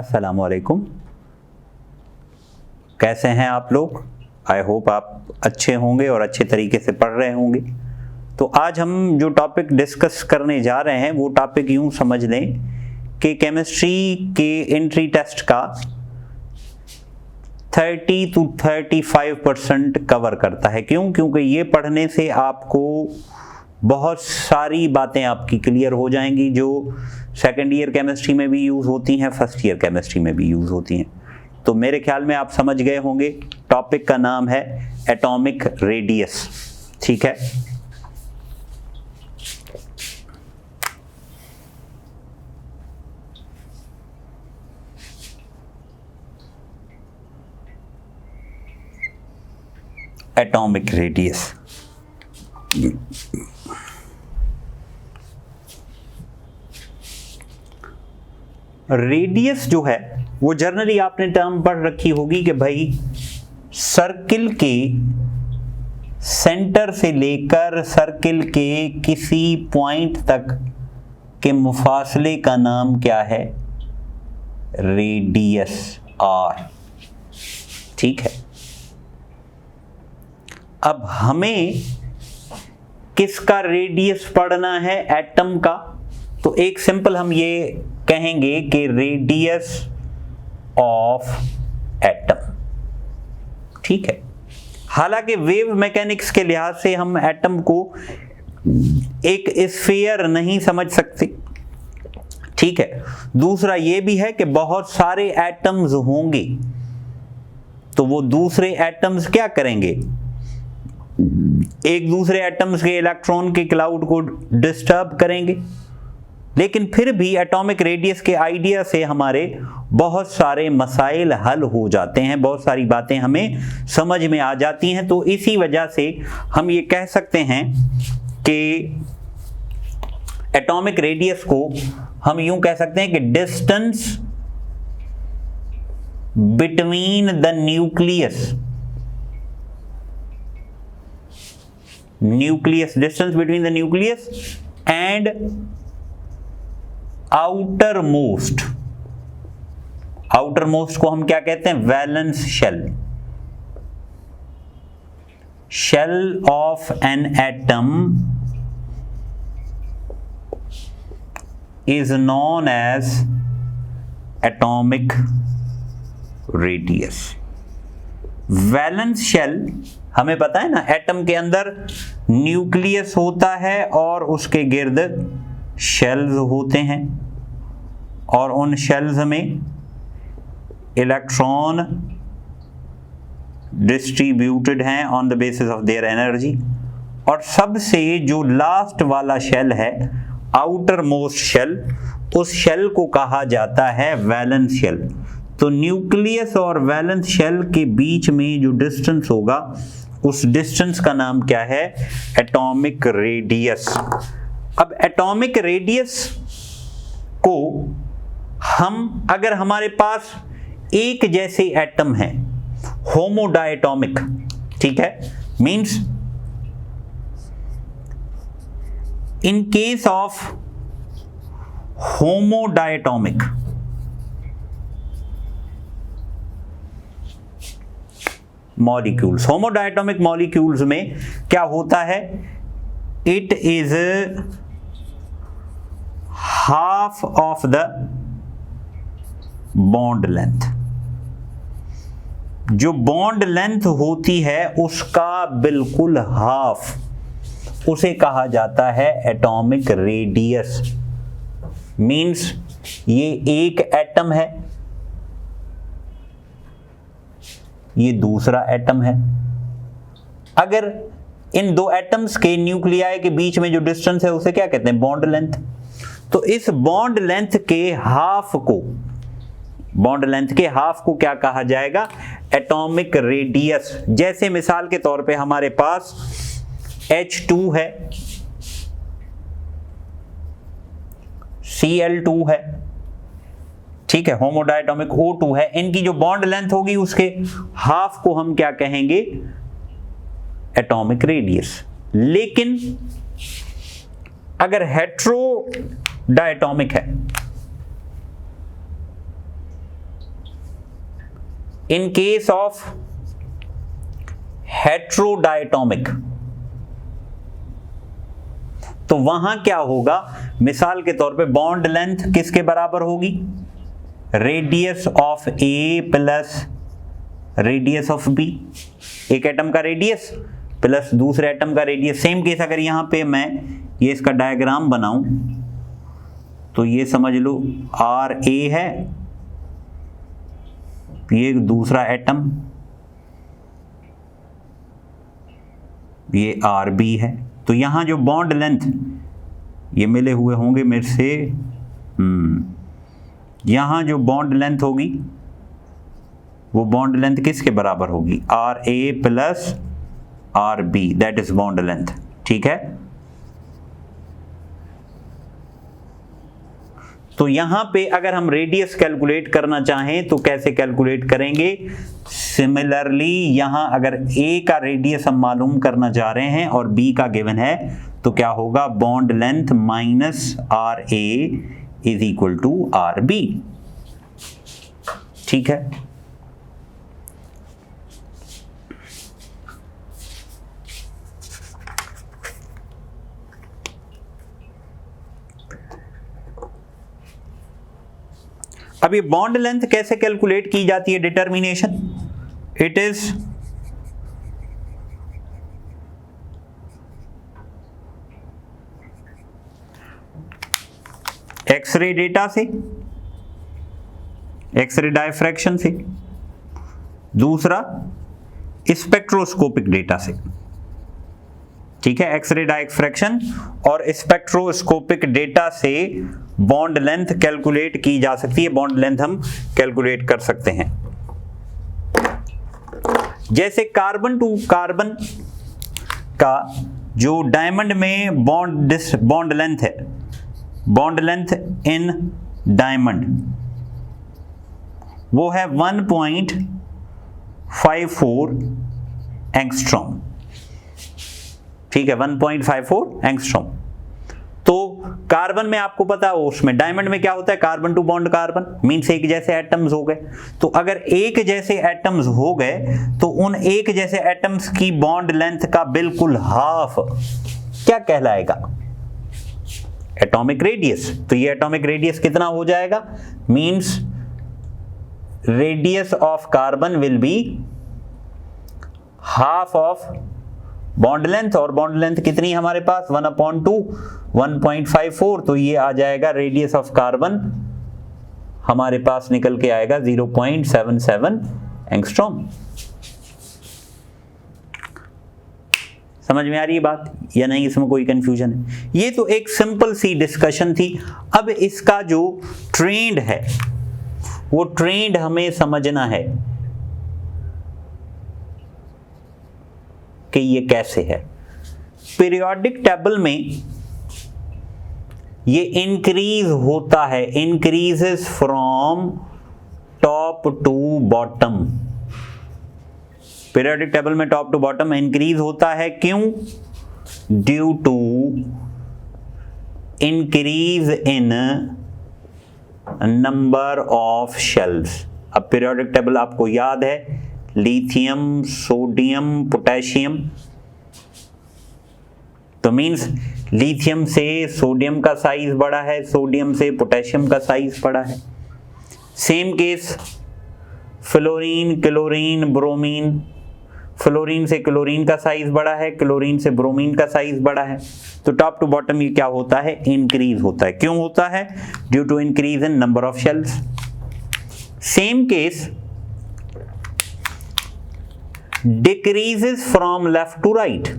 अस्सलामुअलैकुम। कैसे हैं आप लोग? आई होप आप अच्छे होंगे और अच्छे तरीके से पढ़ रहे होंगे। तो आज हम जो टॉपिक डिस्कस करने जा रहे हैं वो टॉपिक यूँ समझ लें कि केमिस्ट्री के एंट्री टेस्ट का 30 to 35% कवर करता है। क्यों? क्योंकि ये पढ़ने से आपको बहुत सारी बातें आपकी क्लियर हो जाएंगी जो सेकेंड ईयर केमिस्ट्री में भी यूज़ होती हैं, फर्स्ट ईयर केमिस्ट्री में भी यूज़ होती हैं। तो मेरे ख्याल में आप समझ गए होंगे। टॉपिक का नाम है एटॉमिक रेडियस। ठीक है, एटॉमिक रेडियस। रेडियस जो है वो जनरली आपने टर्म पढ़ रखी होगी कि भाई सर्किल के सेंटर से लेकर सर्किल के किसी पॉइंट तक के मुफासले का नाम क्या है? Radius R. ठीक है, अब हमें किसका रेडियस पढ़ना है? एटम का। तो एक सिंपल हम ये कहेंगे कि रेडियस ऑफ एटम। ठीक है, हालांकि वेव मैकेनिक्स के लिहाज से हम एटम को एक स्फीयर नहीं समझ सकते। ठीक है, दूसरा ये भी है कि बहुत सारे एटम्स होंगे तो वो दूसरे एटम्स क्या करेंगे? एक दूसरे एटम्स के इलेक्ट्रॉन के क्लाउड को डिस्टर्ब करेंगे। लेकिन फिर भी एटॉमिक रेडियस के आइडिया से हमारे बहुत सारे मसाइल हल हो जाते हैं, बहुत सारी बातें हमें समझ में आ जाती हैं। तो इसी वजह से हम ये कह सकते हैं कि एटॉमिक रेडियस को हम यूं कह सकते हैं कि distance between the nucleus, distance between the nucleus and outer most को हम क्या कहते हैं? Valence shell of an atom is known as atomic radius. Valence shell हमें पता है ना, एटम के अंदर न्यूक्लियस होता है और उसके गिर्द शेल्स होते हैं और उन शेल्स में इलेक्ट्रॉन डिस्ट्रीब्यूटेड हैं on the basis of their energy. और सबसे जो लास्ट वाला शेल है, आउटर मोस्ट शेल, उस शेल को कहा जाता है वैलेंस शेल। तो न्यूक्लियस और वैलेंस शेल के बीच में जो डिस्टेंस होगा उस डिस्टेंस का नाम क्या है? Atomic radius. अब एटॉमिक रेडियस को हम, अगर हमारे पास एक जैसे एटम है, होमोडायटॉमिक, ठीक है, means in case of homodiatomic molecules, homodiatomic molecules में क्या होता है? It is half of the bond length. जो बॉन्ड लेंथ होती है उसका बिल्कुल हाफ, उसे कहा जाता है एटॉमिक रेडियस। मींस ये एक एटम है, ये दूसरा एटम है। अगर इन दो एटम्स के न्यूक्लियाई के बीच में जो डिस्टेंस है उसे क्या कहते हैं? Bond length. तो इस बॉन्ड लेंथ के हाफ को क्या कहा जाएगा? Atomic radius. जैसे मिसाल के तौर पे हमारे पास H2 है, Cl2 है, ठीक है, होमोडायटॉमिक O2 है। इनकी जो बॉन्ड लेंथ होगी उसके हाफ को हम क्या कहेंगे? Atomic radius. लेकिन अगर हेट्रोडायटॉमिक है, इन केस ऑफ हेट्रोडायटोमिक, तो वहां क्या होगा, मिसाल के तौर पे बॉन्ड लेंथ किसके बराबर होगी, radius of A plus radius of B, एक एटम का रेडियस प्लस दूसरे एटम का रेडियस। सेम केस अगर यहां पे मैं ये इसका डायग्राम बनाऊं तो ये समझ लो आर ए है, ये दूसरा एटम ये आर बी है। तो यहां जो बॉन्ड लेंथ ये मिले हुए होंगे मेरे से, यहां जो बॉन्ड लेंथ होगी वो बॉन्ड लेंथ किसके बराबर होगी, R A plus R B, that is bond length. ठीक है, तो यहां पे अगर हम रेडियस कैलकुलेट करना चाहें तो कैसे कैलकुलेट करेंगे, सिमिलरली यहां अगर ए का रेडियस हम मालूम करना चाह रहे हैं और बी का गिवन है तो क्या होगा, bond length minus R A is equal to R B. ठीक है, अब ये बॉन्ड लेंथ कैसे कैलकुलेट की जाती है, determination, it is X ray data से, एक्सरे डायफ्रैक्शन से, दूसरा स्पेक्ट्रोस्कोपिक डेटा से। ठीक है, एक्सरे डायफ्रैक्शन और स्पेक्ट्रोस्कोपिक डेटा से बॉन्ड लेंथ कैलकुलेट की जा सकती है, बॉन्ड लेंथ हम कैलकुलेट कर सकते हैं। जैसे कार्बन टू कार्बन का जो डायमंड में बॉन्ड लेंथ है, बॉन्ड लेंथ इन डायमंड वो है 1.54 एंगस्ट्रॉम। ठीक है, 1.54 एंगस्ट्रॉम। तो कार्बन में आपको पता है, उसमें डायमंड में क्या होता है, carbon to bond carbon, means एक जैसे एटम्स हो गए। तो अगर एक जैसे एटम्स हो गए तो उन एक जैसे एटम्स की बॉन्ड लेंथ का बिल्कुल हाफ क्या कहलाएगा, एटॉमिक रेडियस। तो ये एटॉमिक रेडियस कितना हो जाएगा, means radius of carbon will be half of bond length, और बॉन्ड लेंथ कितनी हमारे पास 1/2 1.54, तो ये आ जाएगा रेडियस ऑफ कार्बन हमारे पास निकल के आएगा 0.77 एंगस्ट्रॉम। समझ में आ रही है बात या नहीं, इसमें कोई कंफ्यूजन है? ये तो एक सिंपल सी डिस्कशन थी। अब इसका जो ट्रेंड है वो ट्रेंड हमें समझना है कि ये कैसे है। पीरियोडिक टेबल में ये इंक्रीज होता है, increases from top to bottom. Periodic table में टॉप टू बॉटम इंक्रीज होता है, क्यों? Due to increase in number of shells. अब पीरियोडिक टेबल आपको याद है, लिथियम, सोडियम, पोटेशियम, तो मींस लिथियम से सोडियम का साइज बड़ा है, सोडियम से पोटेशियम का साइज बड़ा है। Same case fluorine, chlorine, bromine, fluorine से क्लोरीन का साइज बड़ा है, क्लोरीन से ब्रोमीन का साइज बड़ा है। तो टॉप टू बॉटम ये क्या होता है, इंक्रीज होता है। क्यों होता है? Due to increase in number of shells. Same case decreases from left to right।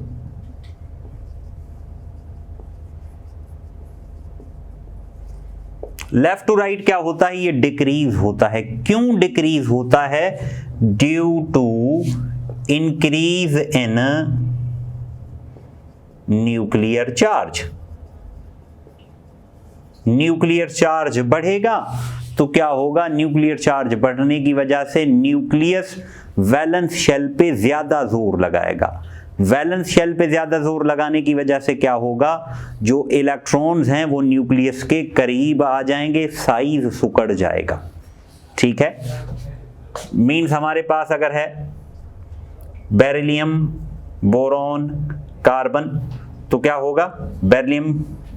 Left to right क्या होता है, ये डिक्रीज होता है। क्यों डिक्रीज होता है? Due to increase in nuclear charge. Nuclear charge बढ़ेगा तो क्या होगा, न्यूक्लियर चार्ज बढ़ने की वजह से न्यूक्लियस वैलेंस शेल पे ज्यादा जोर लगाएगा। वैलेंस शेल पे ज्यादा जोर लगाने की वजह से क्या होगा, जो इलेक्ट्रॉन्स हैं वो न्यूक्लियस के करीब आ जाएंगे, साइज सिकुड़ जाएगा। ठीक है, मीन्स हमारे पास अगर है बेरिलियम, बोरॉन, कार्बन, तो क्या होगा, बेरिलियम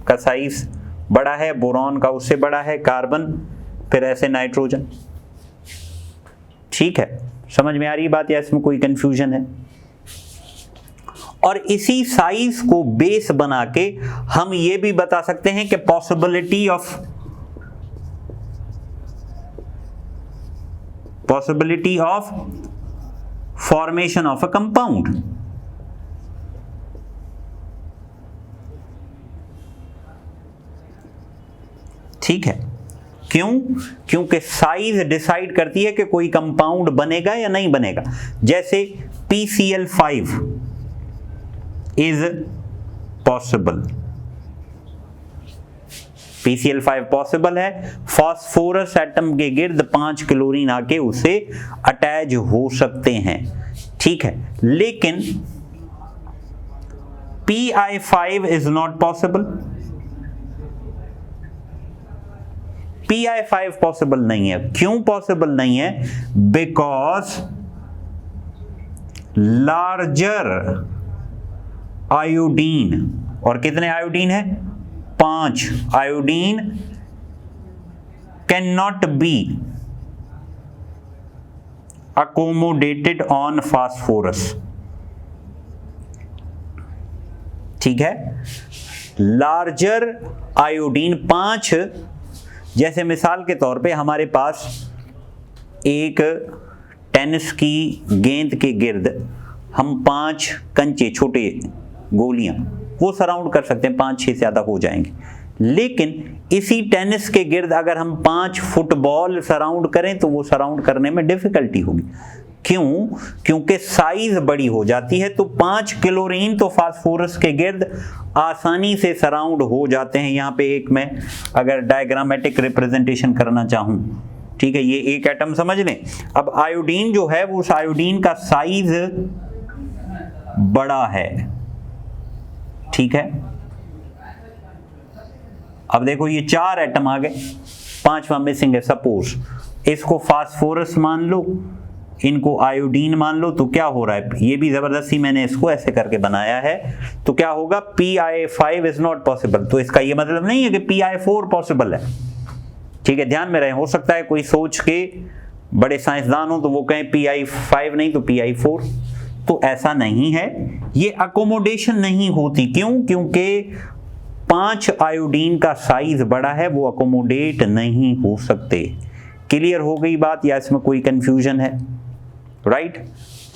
का साइज बड़ा है, बोरॉन का उससे बड़ा है, कार्बन, फिर ऐसे नाइट्रोजन। ठीक है, समझ में आ रही बात या इसमें कोई कंफ्यूजन है? और इसी साइज को बेस बना के हम ये भी बता सकते हैं कि possibility of formation of a compound. ठीक है, क्यों? क्योंकि साइज डिसाइड करती है कि कोई कंपाउंड बनेगा या नहीं बनेगा। जैसे PCl5 is possible, PCl5 possible है, फास्फोरस एटम के गिर्द 5 क्लोरीन आके उसे अटैच हो सकते हैं। ठीक है, लेकिन PI5 is not possible, PI5 possible नहीं है। क्यों पॉसिबल नहीं है? बिकॉज लार्जर आयोडीन, और कितने आयोडीन है? 5 iodine can not be accommodated on phosphorus. ठीक है, लार्जर आयोडीन 5, जैसे मिसाल के तौर पे हमारे पास एक टेनिस की गेंद के गिर्द हम 5 कंचे, छोटे गोलियां, वो सराउंड कर सकते हैं, 5-6 ज्यादा हो जाएंगे। लेकिन इसी टेनिस के गिर्द अगर हम 5 फुटबॉल सराउंड करें तो वो सराउंड करने में डिफिकल्टी होगी। क्यों? क्योंकि साइज बड़ी हो जाती है। तो 5 क्लोरीन तो फास्फोरस के गिर्द आसानी से सराउंड हो जाते हैं। यहाँ पे एक मैं अगर डायग्रामेटिक रिप्रेजेंटेशन करना चाहूं, ठीक है, ये एक एटम समझ लें। अब आयोडीन जो है वो उस आयोडीन का साइज बड़ा है। ठीक है, अब देखो ये 4 एटम आ गए, 5वां मिसिंग है। सपोज इसको फास्फोरस मान लो, इनको आयोडीन मान लो, तो क्या हो रहा है? ये भी जबरदस्ती मैंने इसको ऐसे करके बनाया है, तो क्या होगा? PI5 is not possible. तो इसका ये मतलब नहीं है कि PI4 पॉसिबल है। ठीक है, ध्यान में रहे, हो सकता है कोई सोच के बड़े साइंसदान हो तो वो कहें PI5 नहीं तो PI4, तो ऐसा नहीं है। ये अकोमोडेशन नहीं होती। क्यों? क्योंकि 5 आयोडीन का साइज बड़ा है, वो अकोमोडेट नहीं हो सकते। क्लियर हो गई बात या इसमें कोई कंफ्यूजन है? राइट,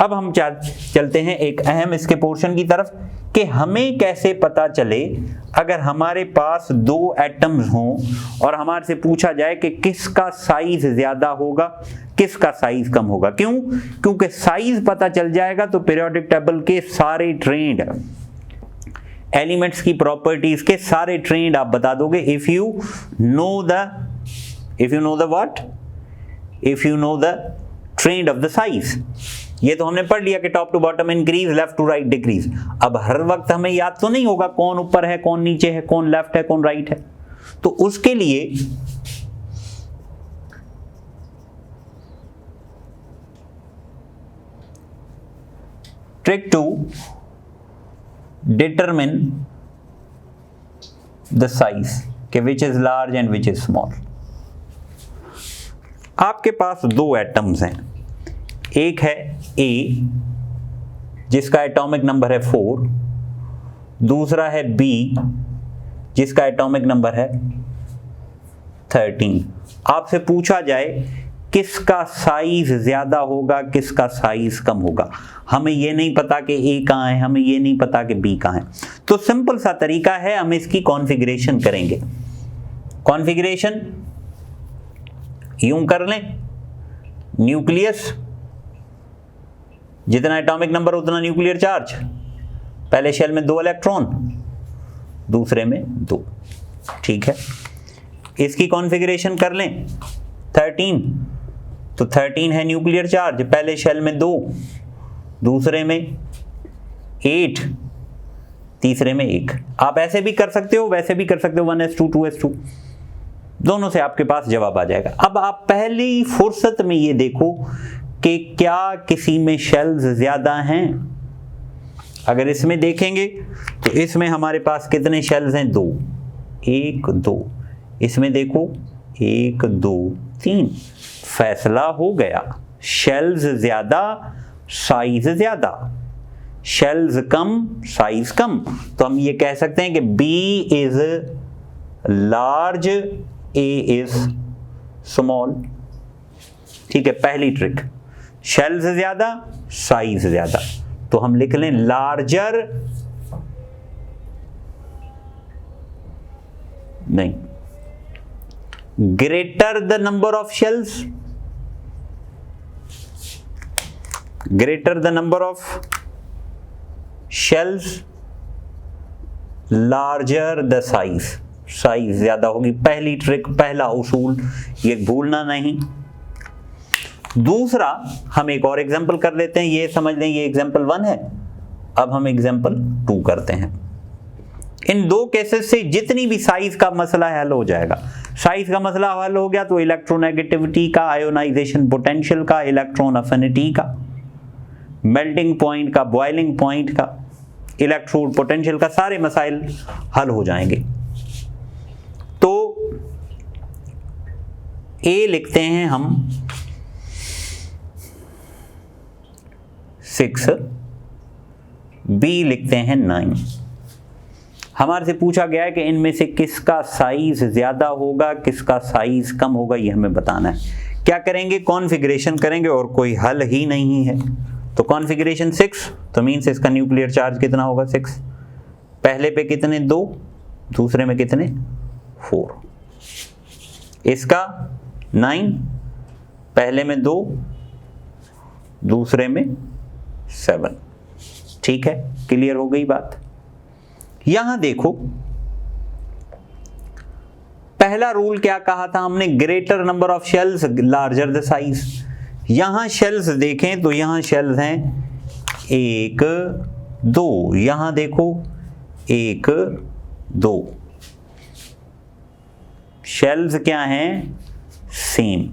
अब हम चलते हैं एक अहम इसके पोर्शन की तरफ कि हमें कैसे पता चले अगर हमारे पास 2 एटम्स हों और हमारे से पूछा जाए कि किसका साइज ज्यादा होगा, किसका साइज कम होगा। क्यों? क्योंकि साइज पता चल जाएगा तो पीरियोडिक टेबल के सारे ट्रेंड एलिमेंट्स की प्रॉपर्टीज के सारे ट्रेंड आप बता दोगे। If you know the trend of the size. ये तो हमने पढ़ लिया कि top to bottom increase, left to right decrease. अब हर वक्त हमें याद तो नहीं होगा कौन ऊपर है, कौन नीचे है, कौन लेफ्ट है, कौन राइट है। तो उसके लिए trick to determine the size कि which is large and which is small. आपके पास 2 एटम्स हैं, एक है A जिसका एटॉमिक नंबर है 4, दूसरा है B जिसका एटॉमिक नंबर है 13। आपसे पूछा जाए किसका साइज ज्यादा होगा, किसका साइज कम होगा। हमें यह नहीं पता कि A कहां है, हमें यह नहीं पता कि B कहां है। तो सिंपल सा तरीका है, हम इसकी कॉन्फ़िगरेशन करेंगे। कॉन्फ़िगरेशन यूं कर लें, न्यूक्लियस जितना एटॉमिक नंबर उतना न्यूक्लियर चार्ज, पहले शेल में 2 इलेक्ट्रॉन, दूसरे में 2। ठीक है, इसकी कॉन्फ़िगरेशन कर लें 13, तो 13 है न्यूक्लियर चार्ज, पहले शेल में 2, दूसरे में 8, तीसरे में 1। आप ऐसे भी कर सकते हो, वैसे भी कर सकते हो, 1s2 2s2। दोनों से आपके पास जवाब आ जाएगा। अब आप पहली फुर्सत में ये देखो कि क्या किसी में शेल्स ज्यादा हैं। अगर इसमें देखेंगे तो इसमें हमारे पास कितने शेल्स हैं? 2, 1 2। इसमें देखो 1 2 3। फैसला हो गया, शेल्स ज्यादा साइज ज्यादा, शेल्स कम साइज कम। तो हम ये कह सकते हैं कि B is large, A is small. ठीक है, पहली ट्रिक, शेल्स ज्यादा साइज ज्यादा, तो हम लिख लें लार्जर, नहीं, greater the number of shells, greater the number of shells, larger the size, size ज्यादा होगी। पहली ट्रिक, पहला उसूल, ये भूलना नहीं। दूसरा, हम एक और एग्जांपल कर लेते हैं, ये समझ लें ये एग्जांपल 1 है। अब हम एग्जांपल 2 करते हैं। इन 2 केसेस से जितनी भी साइज का मसला है हल हो जाएगा। साइज का मसला हल हो गया तो इलेक्ट्रोनेगेटिविटी का, आयोनाइजेशन पोटेंशियल का, इलेक्ट्रॉन अफिनिटी का, मेल्टिंग पॉइंट का, बॉइलिंग पॉइंट का, इलेक्ट्रोड पोटेंशियल का, सारे मसाइल हल हो जाएंगे। तो ए लिखते हैं हम 6, बी लिखते हैं 9। हमारे से पूछा गया है कि इनमें से किसका साइज ज्यादा होगा, किसका साइज कम होगा, ये हमें बताना है। क्या करेंगे? कॉन्फ़िगरेशन करेंगे, और कोई हल ही नहीं है। तो कॉन्फ़िगरेशन 6, तो मीन्स इसका न्यूक्लियर चार्ज कितना होगा? 6। पहले पे कितने? 2, दूसरे में कितने? 4। इसका 9, पहले में 2, दूसरे में 7। ठीक है, क्लियर हो गई बात। यहां देखो, पहला रूल क्या कहा था हमने? Greater number of shells larger the size. यहां शेल्स देखें तो यहां शेल्स हैं 1 2, यहां देखो 1 2, शेल्स क्या हैं? सेम।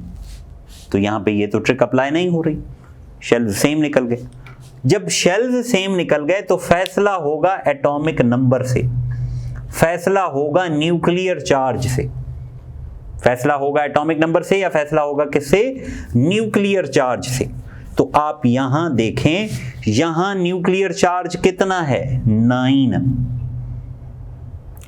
तो यहां पे ये तो ट्रिक अप्लाई नहीं हो रही, शेल्स सेम निकल गए। जब शेल्स सेम निकल गए तो फैसला होगा एटॉमिक नंबर से, फैसला होगा न्यूक्लियर चार्ज से। फैसला होगा एटॉमिक नंबर से या फैसला होगा किससे? न्यूक्लियर चार्ज से। तो आप यहां देखें, यहां न्यूक्लियर चार्ज कितना है? 9।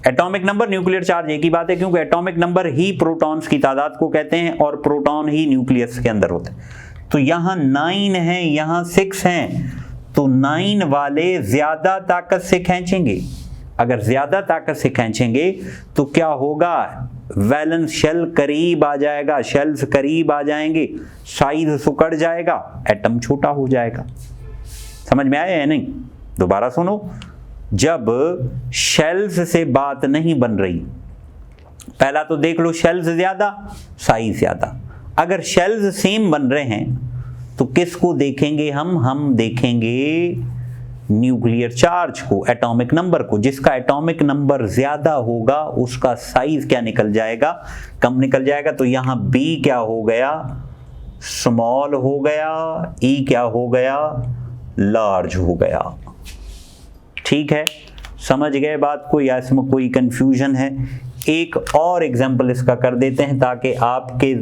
एटॉमिक नंबर, न्यूक्लियर चार्ज एक ही बात है, क्योंकि एटॉमिक नंबर ही प्रोटॉन्स की तादाद को कहते हैं और प्रोटॉन ही न्यूक्लियस के अंदर होते हैं। तो यहां 9 है, यहां 6 हैं, तो 9 वाले ज्यादा ताकत से खींचेंगे। अगर ज्यादा ताकत से खींचेंगे तो क्या होगा? वैलेंस शेल करीब आ जाएगा, शेल्स करीब आ जाएंगे, साइज सुकड़ जाएगा, एटम छोटा हो जाएगा। समझ में आया है नहीं? दोबारा सुनो, जब शेल्स से बात नहीं बन रही, पहला तो देख लो शेल्स ज्यादा साइज ज्यादा। अगर शेल्स सेम बन रहे हैं तो किसको देखेंगे हम देखेंगे न्यूक्लियर चार्ज को, एटॉमिक नंबर को। जिसका एटॉमिक नंबर ज्यादा होगा उसका साइज क्या निकल जाएगा? कम निकल जाएगा। तो यहां B क्या हो गया? स्मॉल हो गया, E क्या हो गया? लार्ज हो गया। ठीक है, समझ गए बात को, या इसमें कोई कंफ्यूजन है? एक और एग्जांपल इसका कर देते हैं ताकि आपके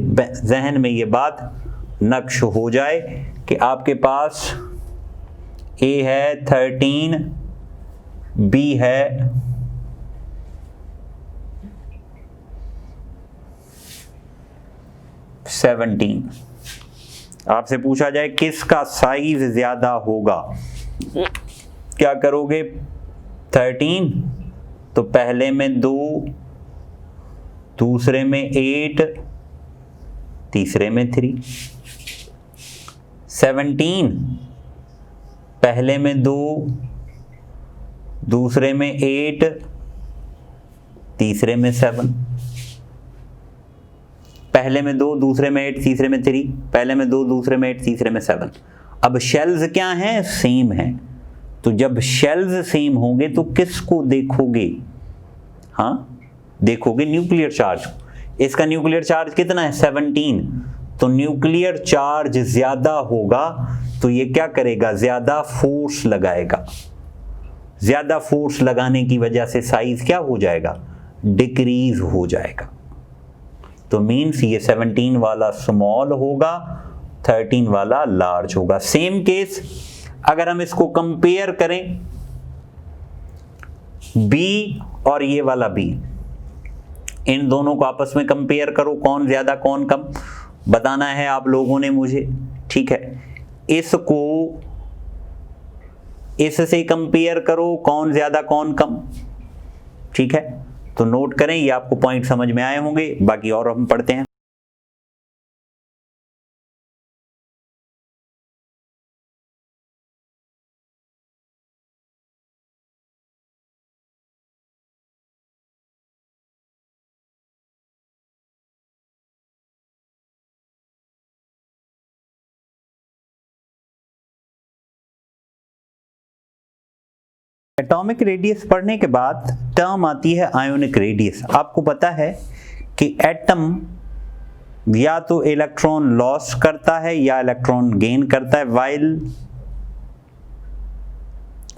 जहन में ये बात नक्श हो जाए कि आपके पास A है 13, B है 17। आपसे पूछा जाए किसका साइज ज्यादा होगा, क्या करोगे? 13, तो पहले में 2, दूसरे में 8, तीसरे में 3। 17, पहले में 2, दूसरे में 8, तीसरे में 7। पहले में 2, दूसरे में 8, तीसरे में 3, पहले में 2, दूसरे में 8, तीसरे में 7। अब शेल्स क्या हैं? सेम हैं। तो जब शेल्स सेम होंगे तो किसको देखोगे? हाँ, देखोगे न्यूक्लियर चार्ज को। इसका न्यूक्लियर चार्ज कितना है 17, तो न्यूक्लियर चार्ज ज्यादा होगा तो ये क्या करेगा, ज्यादा फोर्स लगाएगा। ज्यादा फोर्स लगाने की वजह से साइज क्या हो जाएगा, डिक्रीज हो जाएगा। तो मीन्स ये 17 वाला स्मॉल होगा, 13 वाला लार्ज होगा। सेम केस अगर हम इसको कंपेयर करें B और ये वाला B, इन दोनों को आपस में कंपेयर करो, कौन ज्यादा कौन कम बताना है आप लोगों ने मुझे, ठीक है। इसको इससे कंपेयर करो, कौन ज्यादा कौन कम, ठीक है। तो नोट करें, ये आपको पॉइंट समझ में आए होंगे, बाकी और हम पढ़ते हैं। एटॉमिक रेडियस पढ़ने के बाद टर्म आती है आयोनिक रेडियस। आपको पता है कि एटम या तो इलेक्ट्रॉन लॉस करता है या इलेक्ट्रॉन गेन करता है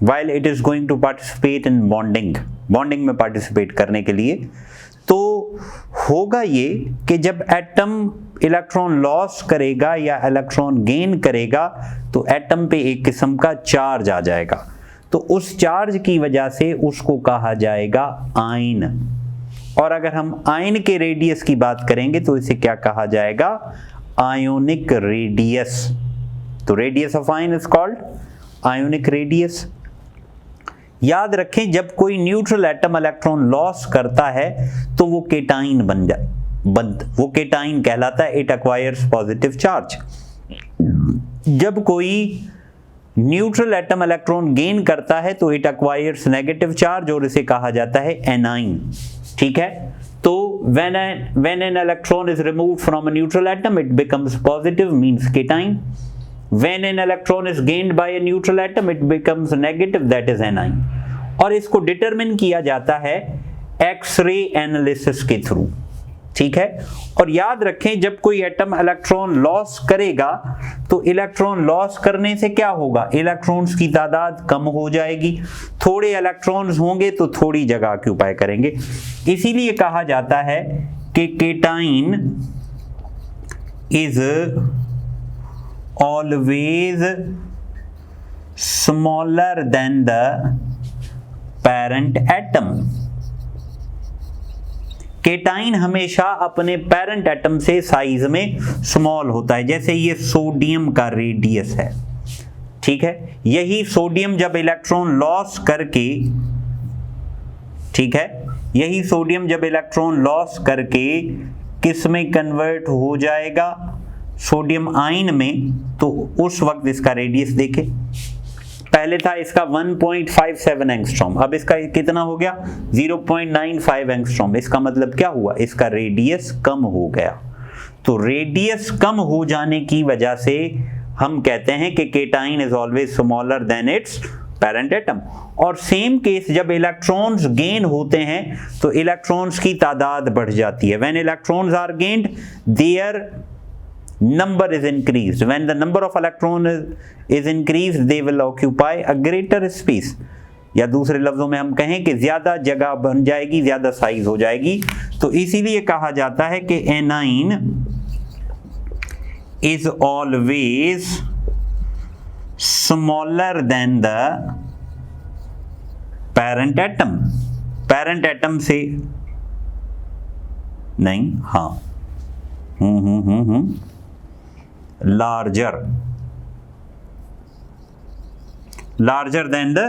while it is going to participate in bonding में पार्टिसिपेट करने के लिए। तो होगा ये कि जब एटम इलेक्ट्रॉन लॉस करेगा या इलेक्ट्रॉन गेन करेगा तो एटम पे एक किस्म का चार्ज आ जाएगा, तो उस चार्ज की वजह से उसको कहा जाएगा आयन। और अगर हम आयन के रेडियस की बात करेंगे तो इसे क्या कहा जाएगा, आयोनिक रेडियस। तो radius of ion is called ionic radius. याद रखें, जब कोई न्यूट्रल एटम इलेक्ट्रॉन लॉस करता है तो वो केटाइन वो केटाइन कहलाता है, इट एक्वायर्स पॉजिटिव चार्ज। जब कोई न्यूट्रल एटम इलेक्ट्रॉन गेन करता है तो इट एक्वायर्स नेगेटिव चार्ज और इसे कहा जाता है एनाइन, ठीक है। तो when an electron is removed from a neutral atom it becomes positive, means cation. When an electron is gained by a neutral atom it becomes negative, that is anion. और इसको डिटरमिन किया जाता है x ray analysis के through, ठीक है। और याद रखें, जब कोई एटम इलेक्ट्रॉन लॉस करेगा तो इलेक्ट्रॉन लॉस करने से क्या होगा, इलेक्ट्रॉन्स की तादाद कम हो जाएगी। थोड़े इलेक्ट्रॉन्स होंगे तो थोड़ी जगह ऑक्यूपाई करेंगे, इसीलिए कहा जाता है कि cation is always smaller then the parent atom. Cation हमेशा अपने पेरेंट एटम से साइज में स्मॉल होता है। जैसे ये सोडियम का रेडियस है, ठीक है। यही सोडियम जब इलेक्ट्रॉन लॉस करके, ठीक है, यही सोडियम जब इलेक्ट्रॉन लॉस करके किस में कन्वर्ट हो जाएगा, सोडियम आयन में, तो उस वक्त इसका रेडियस देखें। पहले था इसका 1.57 एंगस्ट्रॉम, अब इसका कितना हो गया 0.95 एंगस्ट्रॉम। इसका मतलब क्या हुआ, इसका रेडियस कम हो गया। तो रेडियस कम हो जाने की वजह से हम कहते हैं कि cation is always smaller than its parent atom. और सेम केस जब इलेक्ट्रॉन्स गेन होते हैं तो इलेक्ट्रॉन्स की तादाद बढ़ जाती है। When electrons are gained their number is increased. When the number of electron is increased, they will occupy a greater space. या दूसरे लफ्जों में हम कहें कि ज्यादा जगह बन जाएगी, ज्यादा साइज हो जाएगी। तो इसीलिए कहा जाता है कि A9 is always smaller than the parent atom. parent atom से नहीं, हाँ, larger than the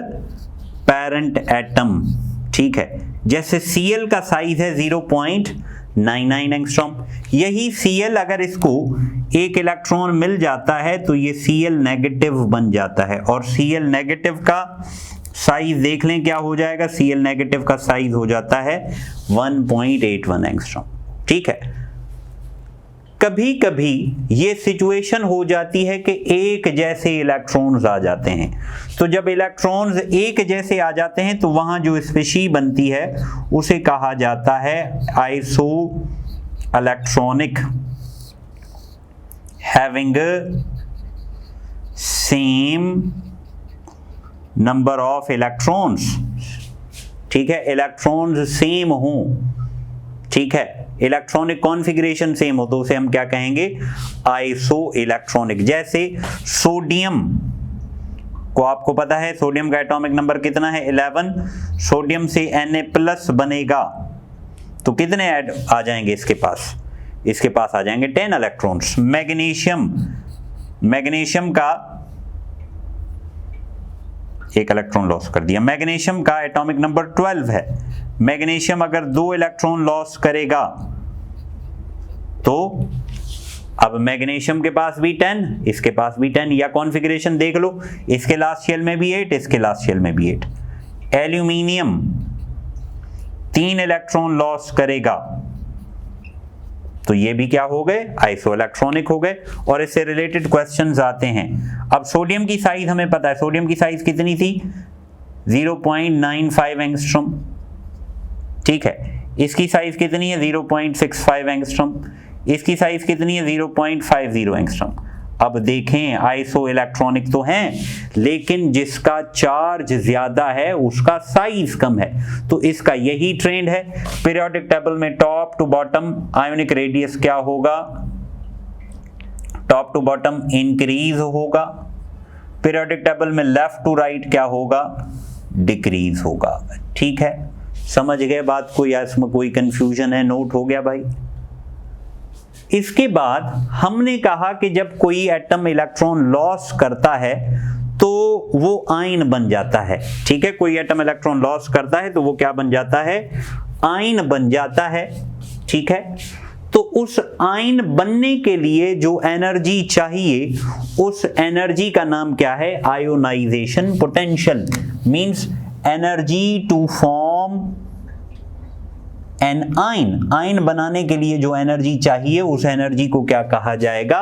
parent atom, ठीक है। जैसे Cl का साइज है 0.99 एंगस्ट्रॉम। यही Cl अगर इसको एक इलेक्ट्रॉन मिल जाता है तो ये Cl नेगेटिव बन जाता है, और Cl नेगेटिव का साइज देख लें क्या हो जाएगा, Cl नेगेटिव का साइज हो जाता है 1.81 एंगस्ट्रॉम, ठीक है। कभी कभी ये सिचुएशन हो जाती है कि एक जैसे इलेक्ट्रॉन्स आ जाते हैं। तो जब इलेक्ट्रॉन्स एक जैसे आ जाते हैं तो वहां जो स्पेशी बनती है उसे कहा जाता है electronic having same number of electrons, ठीक है, इलेक्ट्रॉन्स सेम हो, ठीक है, इलेक्ट्रॉनिक कॉन्फ़िगरेशन सेम हो, तो उसे हम क्या कहेंगे, आइसो इलेक्ट्रॉनिक। जैसे सोडियम को आपको पता है सोडियम का एटॉमिक नंबर कितना है 11, सोडियम से Na+ बनेगा तो कितने ऐड आ जाएंगे इसके पास आ जाएंगे 10 इलेक्ट्रॉन्स। मैग्नीशियम का एक इलेक्ट्रॉन लॉस कर दिया, मैग्नीशियम का एटॉमिक नंबर 12 है, मैग्नीशियम अगर 2 इलेक्ट्रॉन लॉस करेगा तो अब मैग्नीशियम के पास भी 10, इसके पास भी 10, या कॉन्फ़िगरेशन देख लो, इसके लास्ट शेल में भी 8, इसके लास्ट शेल में भी 8। एल्यूमिनियम 3 इलेक्ट्रॉन लॉस करेगा तो ये भी क्या हो गए, आइसो इलेक्ट्रॉनिक हो गए। और इससे रिलेटेड क्वेश्चंस आते हैं। अब सोडियम की साइज हमें पता है, सोडियम की साइज कितनी थी 0.95 एंगस्ट्रॉम, ठीक है, इसकी साइज कितनी है 0.65 एंगस्ट्रॉम, इसकी साइज कितनी है 0.50 एंगस्ट्रॉम। अब देखें आइसो इलेक्ट्रॉनिक तो हैं, लेकिन जिसका चार्ज ज्यादा है उसका साइज कम है, तो इसका यही ट्रेंड है। पीरियोडिक टेबल में top to bottom ionic radius क्या होगा, टॉप टू बॉटम इंक्रीज होगा, पीरियोडिक टेबल में लेफ्ट टू राइट क्या होगा, डिक्रीज होगा। ठीक है, समझ गए बात को, या इसमें कोई कंफ्यूजन है, नोट हो गया भाई। इसके बाद हमने कहा कि जब कोई एटम इलेक्ट्रॉन लॉस करता है तो वो आयन बन जाता है। ठीक है, कोई एटम इलेक्ट्रॉन लॉस करता है तो वो क्या बन जाता है, आयन बन जाता है। ठीक है, तो उस आयन बनने के लिए जो एनर्जी चाहिए उस एनर्जी का नाम क्या है, ionization potential. Means energy to form an ion, ion बनाने के लिए जो एनर्जी चाहिए उस एनर्जी को क्या कहा जाएगा,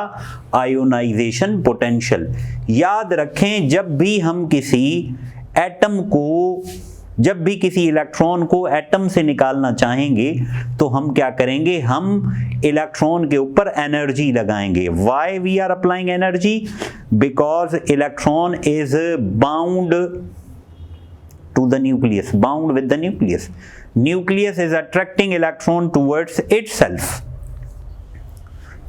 आयोनाइजेशन पोटेंशियल। याद रखें, जब भी हम किसी एटम को, जब भी किसी इलेक्ट्रॉन को एटम से निकालना चाहेंगे तो हम क्या करेंगे, हम इलेक्ट्रॉन के ऊपर एनर्जी लगाएंगे। Why we are applying energy, because electron is bound to the nucleus, bound with the nucleus, nucleus is attracting electron towards itself.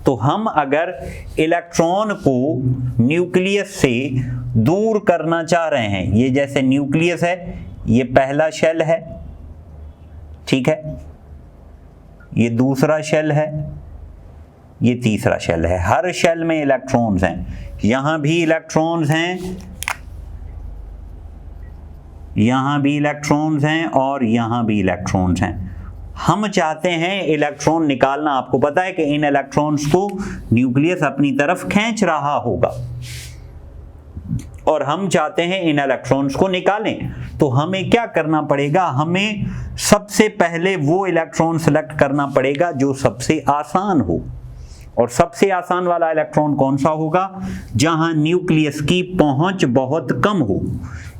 तो हम अगर इलेक्ट्रॉन को न्यूक्लियस से दूर करना चाह रहे हैं, ये जैसे न्यूक्लियस है, ये पहला शेल है, ठीक है, ये दूसरा शेल है, ये तीसरा शेल है, हर शेल में इलेक्ट्रॉन्स हैं, यहां भी इलेक्ट्रॉन्स हैं, यहां भी इलेक्ट्रॉन्स हैं और यहां भी इलेक्ट्रॉन्स हैं। हम चाहते हैं इलेक्ट्रॉन निकालना, आपको पता है कि इन इलेक्ट्रॉन्स को न्यूक्लियस अपनी तरफ खींच रहा होगा और हम चाहते हैं इन इलेक्ट्रॉन्स को निकालें। तो हमें क्या करना पड़ेगा, हमें सबसे पहले वो इलेक्ट्रॉन सेलेक्ट करना पड़ेगा जो सबसे आसान हो। और सबसे आसान वाला इलेक्ट्रॉन कौन सा होगा, जहां न्यूक्लियस की पहुंच बहुत कम हो,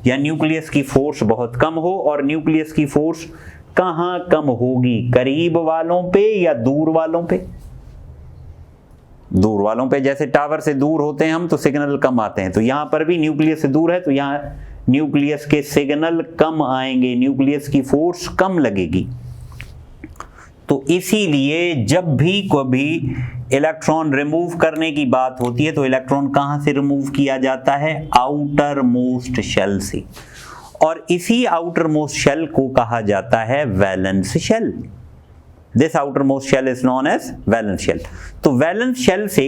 या न्यूक्लियस की फोर्स बहुत कम हो। और न्यूक्लियस की फोर्स कहां कम होगी, करीब वालों पे या दूर वालों पे, दूर वालों पे। जैसे टावर से दूर होते हैं हम तो सिग्नल कम आते हैं, तो यहां पर भी न्यूक्लियस से दूर है तो यहां न्यूक्लियस के सिग्नल कम आएंगे, न्यूक्लियस की फोर्स कम लगेगी। तो इसीलिए जब भी कभी इलेक्ट्रॉन रिमूव करने की बात होती है तो इलेक्ट्रॉन कहां से रिमूव किया जाता है, आउटर मोस्ट शेल से। और इसी आउटर मोस्ट शेल को कहा जाता है valence shell. This outer most shell is known as valence shell. तो वैलेंस शेल से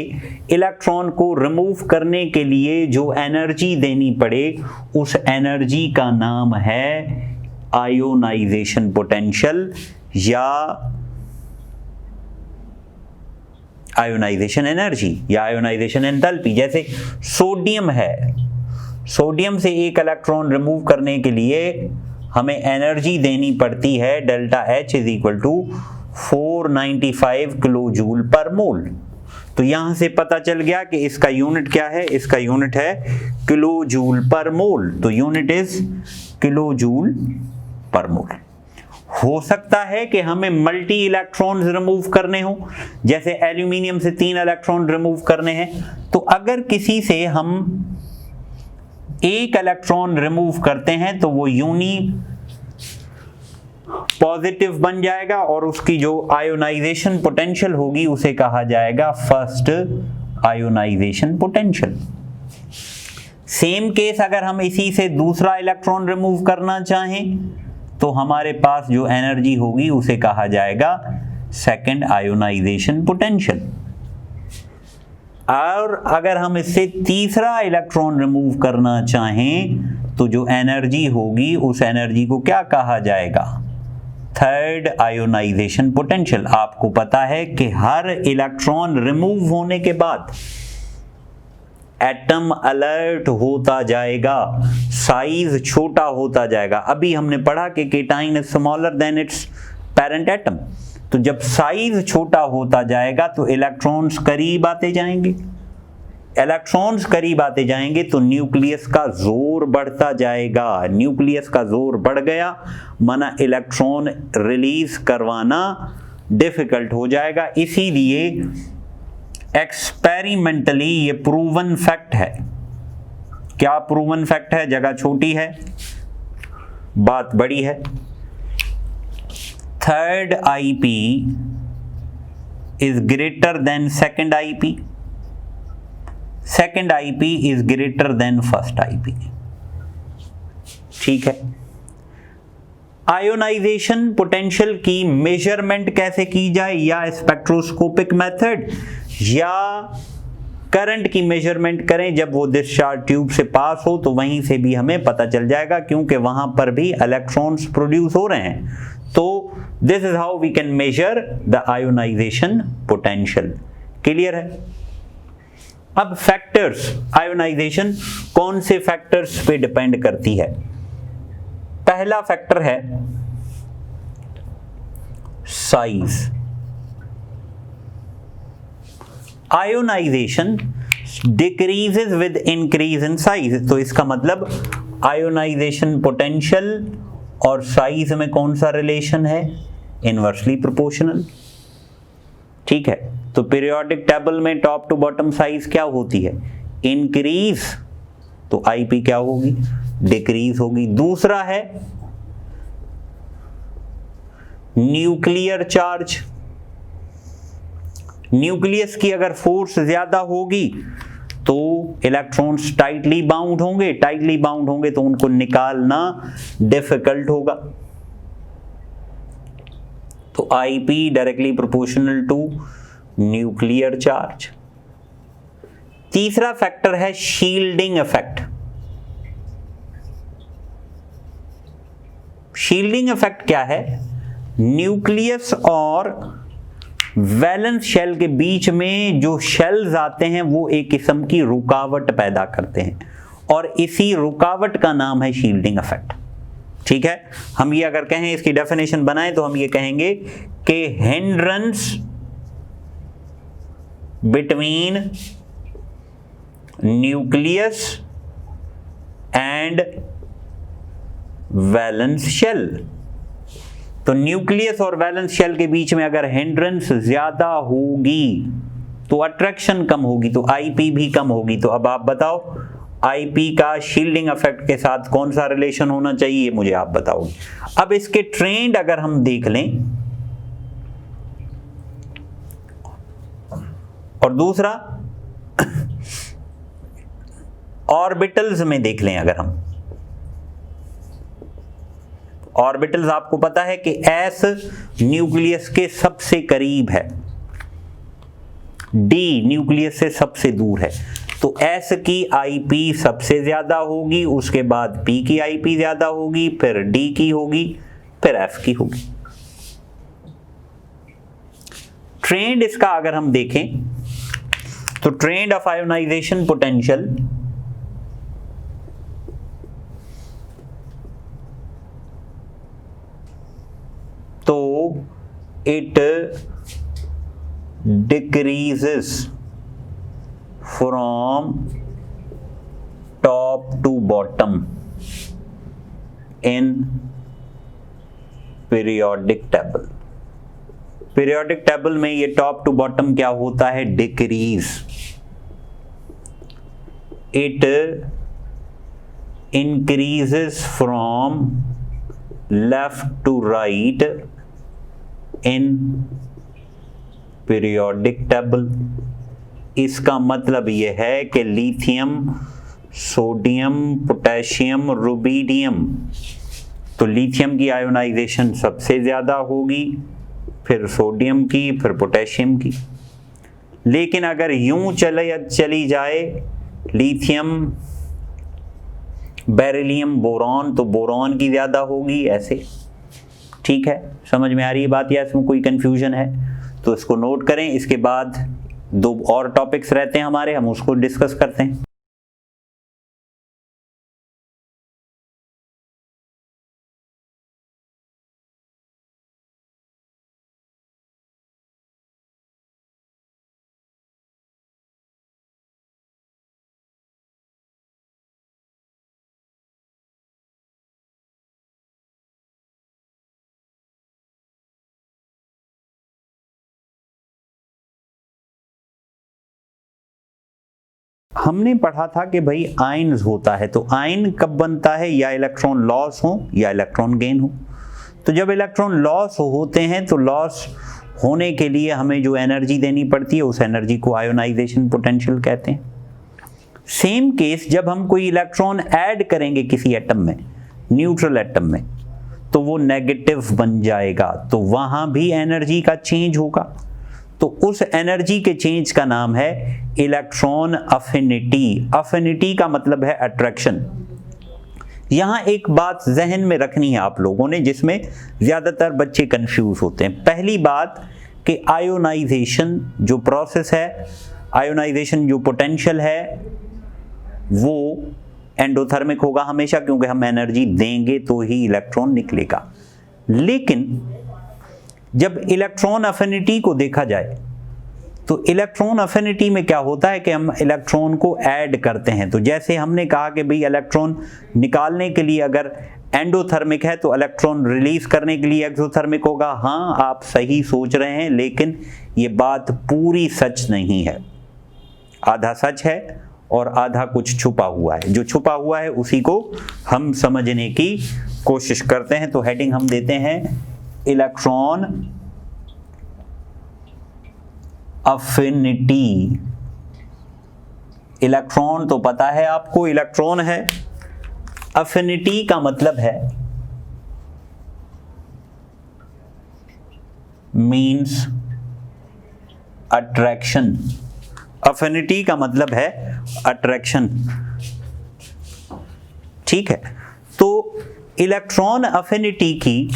इलेक्ट्रॉन को रिमूव करने के लिए जो एनर्जी देनी पड़े उस एनर्जी का नाम है आयोनाइजेशन पोटेंशियल या आयोनाइजेशन एनर्जी या आयोनाइजेशन एंथैल्पी। जैसे सोडियम है, सोडियम से एक इलेक्ट्रॉन रिमूव करने के लिए हमें एनर्जी देनी पड़ती है delta H is equal to 495 kilo joule per mole. तो यहां से पता चल गया कि इसका यूनिट क्या है, इसका यूनिट है किलो जूल पर मोल। तो unit is kilo joule per मोल। हो सकता है कि हमें मल्टी इलेक्ट्रॉन्स रिमूव करने हो, जैसे एल्यूमिनियम से 3 इलेक्ट्रॉन रिमूव करने हैं। तो अगर किसी से हम एक इलेक्ट्रॉन रिमूव करते हैं तो वो यूनी पॉजिटिव बन जाएगा और उसकी जो आयोनाइजेशन पोटेंशियल होगी उसे कहा जाएगा first ionization potential. Same case अगर हम इसी से दूसरा इलेक्ट्रॉन रिमूव करना चाहें तो हमारे पास जो एनर्जी होगी उसे कहा जाएगा सेकंड आयोनाइजेशन पोटेंशियल। और अगर हम इससे तीसरा इलेक्ट्रॉन रिमूव करना चाहें तो जो एनर्जी होगी उस एनर्जी को क्या कहा जाएगा, थर्ड आयोनाइजेशन पोटेंशियल। आपको पता है कि हर इलेक्ट्रॉन रिमूव होने के बाद एटम अलर्ट होता जाएगा, साइज छोटा होता जाएगा। अभी हमने पढ़ा कि cation is smaller than its parent atom. तो जब साइज छोटा होता जाएगा तो इलेक्ट्रॉन्स करीब आते जाएंगे, इलेक्ट्रॉन्स करीब आते जाएंगे तो न्यूक्लियस का जोर बढ़ता जाएगा। न्यूक्लियस का जोर बढ़ गया माना इलेक्ट्रॉन रिलीज करवाना डिफिकल्ट हो जाएगा। इसीलिए एक्सपेरिमेंटली ये प्रूवन फैक्ट है। क्या प्रूवन फैक्ट है? जगह छोटी है, बात बड़ी है। Third IP is greater than second IP, second IP is greater than first IP. ठीक है। आयोनाइजेशन पोटेंशियल की मेजरमेंट कैसे की जाए, या स्पेक्ट्रोस्कोपिक मेथड या करंट की मेजरमेंट करें जब वो डिस्चार्ज ट्यूब से पास हो, तो वहीं से भी हमें पता चल जाएगा क्योंकि वहां पर भी इलेक्ट्रॉन्स प्रोड्यूस हो रहे हैं। तो this is how we can measure the ionization potential. Clear है? अब फैक्टर्स, आयोनाइजेशन कौन से फैक्टर्स पे डिपेंड करती है? पहला फैक्टर है size. Ionization decreases with increase in size. तो इसका मतलब आयोनाइजेशन पोटेंशियल और साइज में कौन सा रिलेशन है? Inversely proportional. ठीक है। तो पीरियोडिक टेबल में टॉप टू बॉटम साइज क्या होती है? इंक्रीज, तो आईपी क्या होगी? डिक्रीज होगी। दूसरा है न्यूक्लियर चार्ज। न्यूक्लियस की अगर फोर्स ज्यादा होगी तो इलेक्ट्रॉन्स टाइटली बाउंड होंगे, टाइटली बाउंड होंगे तो उनको निकालना डिफिकल्ट होगा। तो IP directly proportional to nuclear charge. तीसरा फैक्टर है शील्डिंग इफेक्ट। शील्डिंग इफेक्ट क्या है? न्यूक्लियस और वैलेंस शेल के बीच में जो शेल्स आते हैं वो एक किस्म की रुकावट पैदा करते हैं और इसी रुकावट का नाम है शील्डिंग इफेक्ट। ठीक है। हम ये अगर कहें, इसकी डेफिनेशन बनाएं तो हम ये कहेंगे कि hindrance between nucleus and valence shell. तो न्यूक्लियस और वैलेंस शेल के बीच में अगर हिंड्रेंस ज्यादा होगी तो अट्रैक्शन कम होगी, तो आईपी भी कम होगी। तो अब आप बताओ आईपी का शील्डिंग इफेक्ट के साथ कौन सा रिलेशन होना चाहिए, मुझे आप बताओगे। अब इसके ट्रेंड अगर हम देख लें, और दूसरा ऑर्बिटल्स में देख लें, अगर हम ऑर्बिटल्स, आपको पता है कि एस न्यूक्लियस के सबसे करीब है, डी न्यूक्लियस से सबसे दूर है, तो एस की आईपी सबसे ज्यादा होगी, उसके बाद पी की आईपी ज्यादा होगी, फिर डी की होगी, फिर एफ की होगी। ट्रेंड इसका अगर हम देखें तो ट्रेंड ऑफ आयोनाइजेशन पोटेंशियल तो it decreases from top to bottom in periodic table. Periodic table में ये टॉप टू बॉटम क्या होता है? Decrease. It increases from left to right in periodic table. इसका मतलब यह है कि लिथियम, सोडियम, पोटेशियम, रुबिडियम, तो लिथियम की आयोनाइजेशन सबसे ज़्यादा होगी, फिर सोडियम की, फिर पोटेशियम की। लेकिन अगर यूं चली जाए लिथियम, बेरिलियम, बोरॉन, तो बोरॉन की ज़्यादा होगी, ऐसे। ठीक है, समझ में आ रही है बात या इसमें कोई कंफ्यूजन है? तो इसको नोट करें। इसके बाद 2 और टॉपिक्स रहते हैं हमारे, हम उसको डिस्कस करते हैं। हमने पढ़ा था कि भाई आयन्स होता है, तो आयन कब बनता है? या इलेक्ट्रॉन लॉस हो या इलेक्ट्रॉन गेन हो। तो जब इलेक्ट्रॉन लॉस होते हैं तो लॉस होने के लिए हमें जो एनर्जी देनी पड़ती है उस एनर्जी को आयोनाइजेशन पोटेंशियल कहते हैं। सेम केस जब हम कोई इलेक्ट्रॉन ऐड करेंगे किसी एटम में, न्यूट्रल एटम में, तो वो नेगेटिव बन जाएगा, तो वहां भी एनर्जी का चेंज होगा। तो उस एनर्जी के चेंज का नाम है इलेक्ट्रॉन अफिनिटी। अफिनिटी का मतलब है अट्रैक्शन। यहां एक बात जहन में रखनी है आप लोगों ने, जिसमें ज्यादातर बच्चे कंफ्यूज होते हैं। पहली बात कि आयोनाइजेशन जो प्रोसेस है, आयोनाइजेशन जो पोटेंशियल है, वो एंडोथर्मिक होगा हमेशा, क्योंकि हम एनर्जी देंगे तो ही इलेक्ट्रॉन निकलेगा। लेकिन जब इलेक्ट्रॉन अफिनिटी को देखा जाए तो इलेक्ट्रॉन अफिनिटी में क्या होता है कि हम इलेक्ट्रॉन को ऐड करते हैं। तो जैसे हमने कहा कि भाई इलेक्ट्रॉन निकालने के लिए अगर एंडोथर्मिक है तो इलेक्ट्रॉन रिलीज करने के लिए एक्सोथर्मिक होगा। हाँ, आप सही सोच रहे हैं, लेकिन ये बात पूरी सच नहीं है। आधा सच है और आधा कुछ छुपा हुआ है। जो छुपा हुआ है उसी को हम समझने की कोशिश करते हैं। तो हेडिंग हम देते हैं इलेक्ट्रॉन अफिनिटी। इलेक्ट्रॉन तो पता है आपको, इलेक्ट्रॉन है। अफिनिटी का मतलब है मीन्स अट्रैक्शन। अफिनिटी का मतलब है अट्रैक्शन। ठीक है, तो इलेक्ट्रॉन अफिनिटी की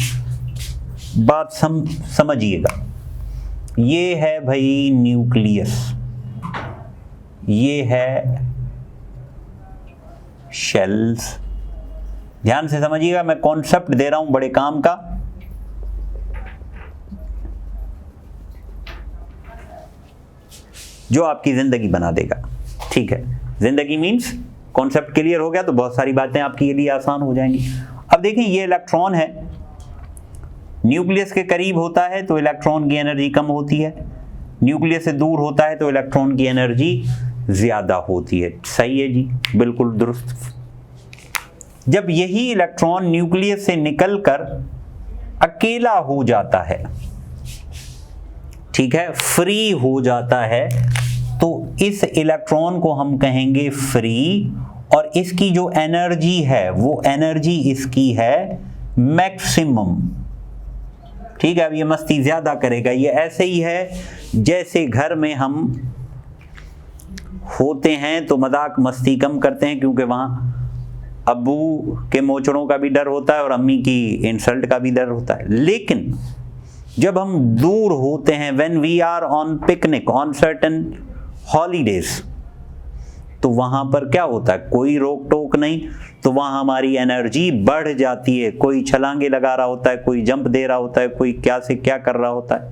बात समझिएगा। ये है भाई न्यूक्लियस, ये है शेल्स। ध्यान से समझिएगा, मैं कॉन्सेप्ट दे रहा हूं बड़े काम का। जो आपकी जिंदगी बना देगा। ठीक है, जिंदगी मीन्स कॉन्सेप्ट क्लियर हो गया तो बहुत सारी बातें आपके लिए आसान हो जाएंगी। अब देखें, ये इलेक्ट्रॉन है, न्यूक्लियस के करीब होता है तो इलेक्ट्रॉन की एनर्जी कम होती है, न्यूक्लियस से दूर होता है तो इलेक्ट्रॉन की एनर्जी ज्यादा होती है। सही है जी, बिल्कुल दुरुस्त। जब यही इलेक्ट्रॉन न्यूक्लियस से निकलकर अकेला हो जाता है, ठीक है, फ्री हो जाता है, तो इस इलेक्ट्रॉन को हम कहेंगे फ्री। और इसकी जो एनर्जी है वो एनर्जी इसकी है मैक्सिमम। ठीक है, अब ये मस्ती ज्यादा करेगा। ये ऐसे ही है जैसे घर में हम होते हैं तो मजाक मस्ती कम करते हैं, क्योंकि वहां अब्बू के मोचड़ों का भी डर होता है और अम्मी की इंसल्ट का भी डर होता है। लेकिन जब हम दूर होते हैं, when we are on picnic, on certain holidays, तो वहां पर क्या होता है, कोई रोक टोक नहीं, तो वहां हमारी एनर्जी बढ़ जाती है। कोई छलांगे लगा रहा होता है, कोई जंप दे रहा होता है, कोई क्या से क्या कर रहा होता है।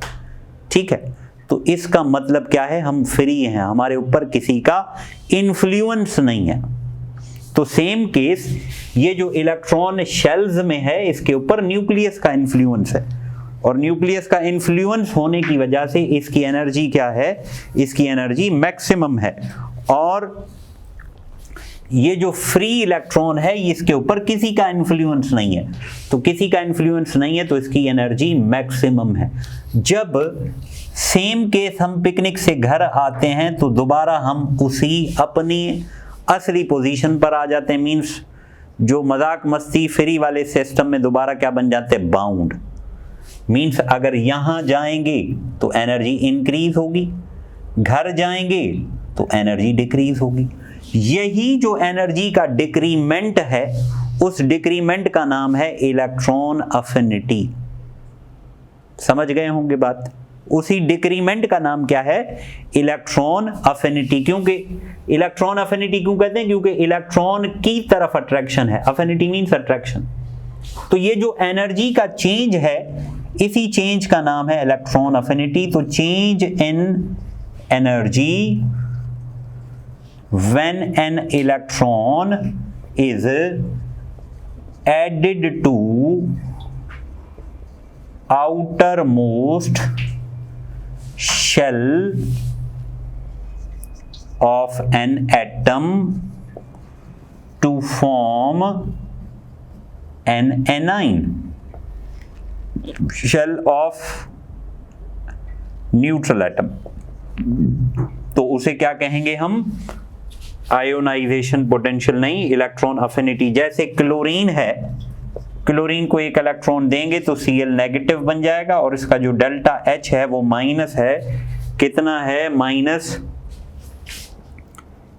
ठीक है, तो इसका मतलब क्या है, हम फ्री हैं, हमारे ऊपर किसी का इन्फ्लुएंस नहीं है। तो सेम केस ये जो इलेक्ट्रॉन शेल्स में है इसके ऊपर न्यूक्लियस का इन्फ्लुएंस है, और न्यूक्लियस का इन्फ्लुएंस होने की वजह से इसकी एनर्जी क्या है, इसकी एनर्जी मैक्सिमम है। और ये जो फ्री इलेक्ट्रॉन है इसके ऊपर किसी का इन्फ्लुएंस नहीं है, तो किसी का इन्फ्लुएंस नहीं है तो इसकी एनर्जी मैक्सिमम है। जब सेम केस हम पिकनिक से घर आते हैं तो दोबारा हम उसी अपनी असली पोजीशन पर आ जाते हैं, मींस जो मजाक मस्ती फ्री वाले सिस्टम में दोबारा क्या बन जाते हैं, बाउंड। मींस अगर यहां जाएंगे तो एनर्जी इंक्रीज होगी, घर जाएंगे तो एनर्जी डिक्रीज होगी। यही जो एनर्जी का डिक्रीमेंट है उस डिक्रीमेंट का नाम है इलेक्ट्रॉन अफिनिटी। समझ गए होंगे बात। उसी डिक्रीमेंट का नाम क्या है, इलेक्ट्रॉन अफिनिटी। क्योंकि इलेक्ट्रॉन अफिनिटी क्यों कहते हैं, क्योंकि इलेक्ट्रॉन की तरफ अट्रैक्शन है, अफिनिटी मींस अट्रैक्शन। तो ये जो एनर्जी का चेंज है इसी चेंज का नाम है इलेक्ट्रॉन अफिनिटी। तो change in energy when an electron is added to outermost shell of an atom to form an anion shell of neutral atom, तो उसे क्या कहेंगे हम, आयोनाइजेशन पोटेंशियल नहीं, इलेक्ट्रॉन अफिनिटी। जैसे क्लोरीन है, क्लोरीन को एक इलेक्ट्रॉन देंगे तो Cl नेगेटिव बन जाएगा और इसका जो डेल्टा H है वो माइनस है, कितना है, minus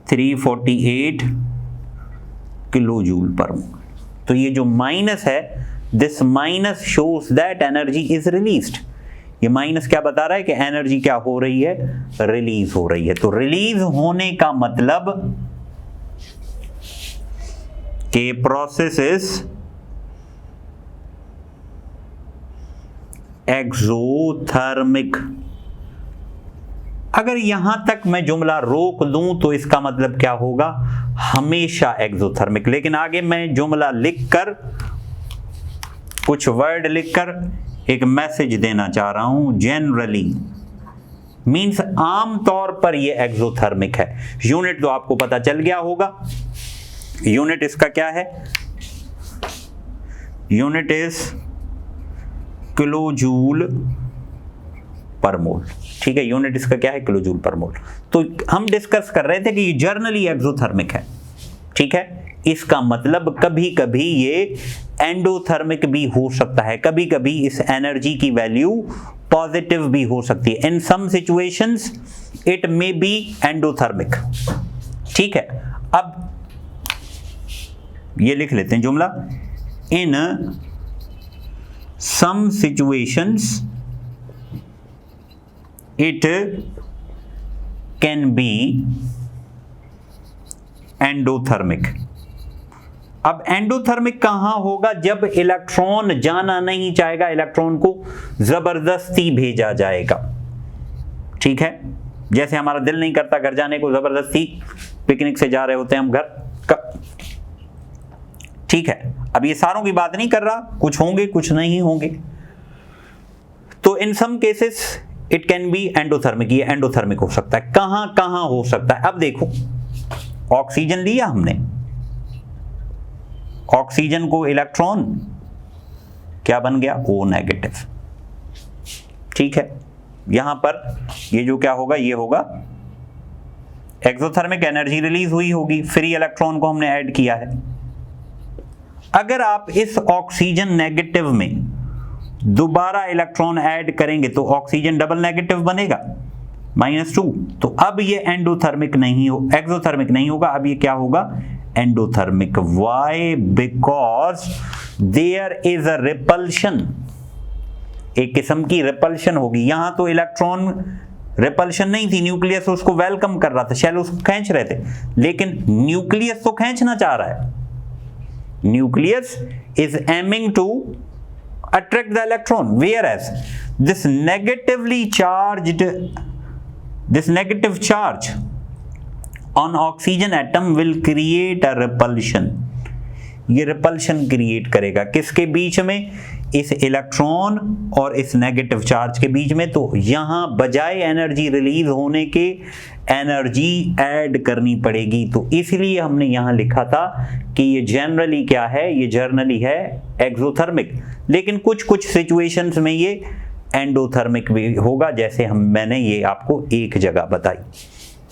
348 kilo joule per mole. तो ये जो माइनस है, this minus shows that energy is released. ये माइनस क्या बता रहा है कि एनर्जी क्या हो रही है, रिलीज हो रही है। तो रिलीज होने का मतलब कि प्रोसेस इज एक्सोथर्मिक। अगर यहां तक मैं जुमला रोक दूं तो इसका मतलब क्या होगा, हमेशा एक्सोथर्मिक। लेकिन आगे मैं जुमला लिखकर, कुछ वर्ड लिखकर एक मैसेज देना चाह रहा हूं। जनरली मींस आमतौर पर ये एक्सोथर्मिक है। यूनिट तो आपको पता चल गया होगा, यूनिट इसका क्या है, unit is kilo joule per मोल। ठीक है, यूनिट इसका क्या है, किलो जूल पर मोल। तो हम डिस्कस कर रहे थे कि ये जर्नली एक्सोथर्मिक है। ठीक है, इसका मतलब कभी कभी ये एंडोथर्मिक भी हो सकता है, कभी कभी इस एनर्जी की वैल्यू पॉजिटिव भी हो सकती है। In some situations it may be endothermic. ठीक है, अब ये लिख लेते हैं जुमला, in some situations it can be endothermic. अब एंडोथर्मिक कहां होगा, जब इलेक्ट्रॉन जाना नहीं चाहेगा, इलेक्ट्रॉन को जबरदस्ती भेजा जाएगा। ठीक है, जैसे हमारा दिल नहीं करता घर जाने को, जबरदस्ती पिकनिक से जा रहे होते हैं हम घर का। ठीक है, अब ये सारों की बात नहीं कर रहा, कुछ होंगे कुछ नहीं होंगे। तो in some cases it can be endothermic, ये एंडोथर्मिक हो सकता है। कहां कहां हो सकता है, अब देखो, ऑक्सीजन लिया हमने, ऑक्सीजन को इलेक्ट्रॉन क्या बन गया, O नेगेटिव। ठीक है, यहां पर ये जो क्या होगा, ये होगा एक्सोथर्मिक, एनर्जी रिलीज हुई होगी, फ्री इलेक्ट्रॉन को हमने ऐड किया है। अगर आप इस ऑक्सीजन नेगेटिव में दोबारा इलेक्ट्रॉन ऐड करेंगे तो ऑक्सीजन डबल नेगेटिव बनेगा, -2। तो अब ये एंडोथर्मिक नहीं हो, एक्सोथर्मिक नहीं होगा, अब ये क्या होगा, endothermic. Why, because there is a repulsion, एक किस्म की रिपल्शन होगी। यहां तो इलेक्ट्रॉन रिपल्शन नहीं थी, न्यूक्लियस उसको वेलकम कर रहा था, शेल उसको खींच रहे थे, लेकिन न्यूक्लियस तो खींचना चाह रहा है। Nucleus is aiming to attract the electron, whereas this negative charge on oxygen atom will create a repulsion, ये रिपल्शन क्रिएट करेगा किसके बीच में, इस इलेक्ट्रॉन और इस नेगेटिव चार्ज के बीच में। तो यहां बजाय एनर्जी रिलीज होने के एनर्जी ऐड करनी पड़ेगी। तो इसलिए हमने यहां लिखा था कि ये जनरली क्या है, ये जनरली है एक्सोथर्मिक, लेकिन कुछ कुछ सिचुएशंस में ये एंडोथर्मिक भी होगा, जैसे मैंने ये आपको एक जगह बताई।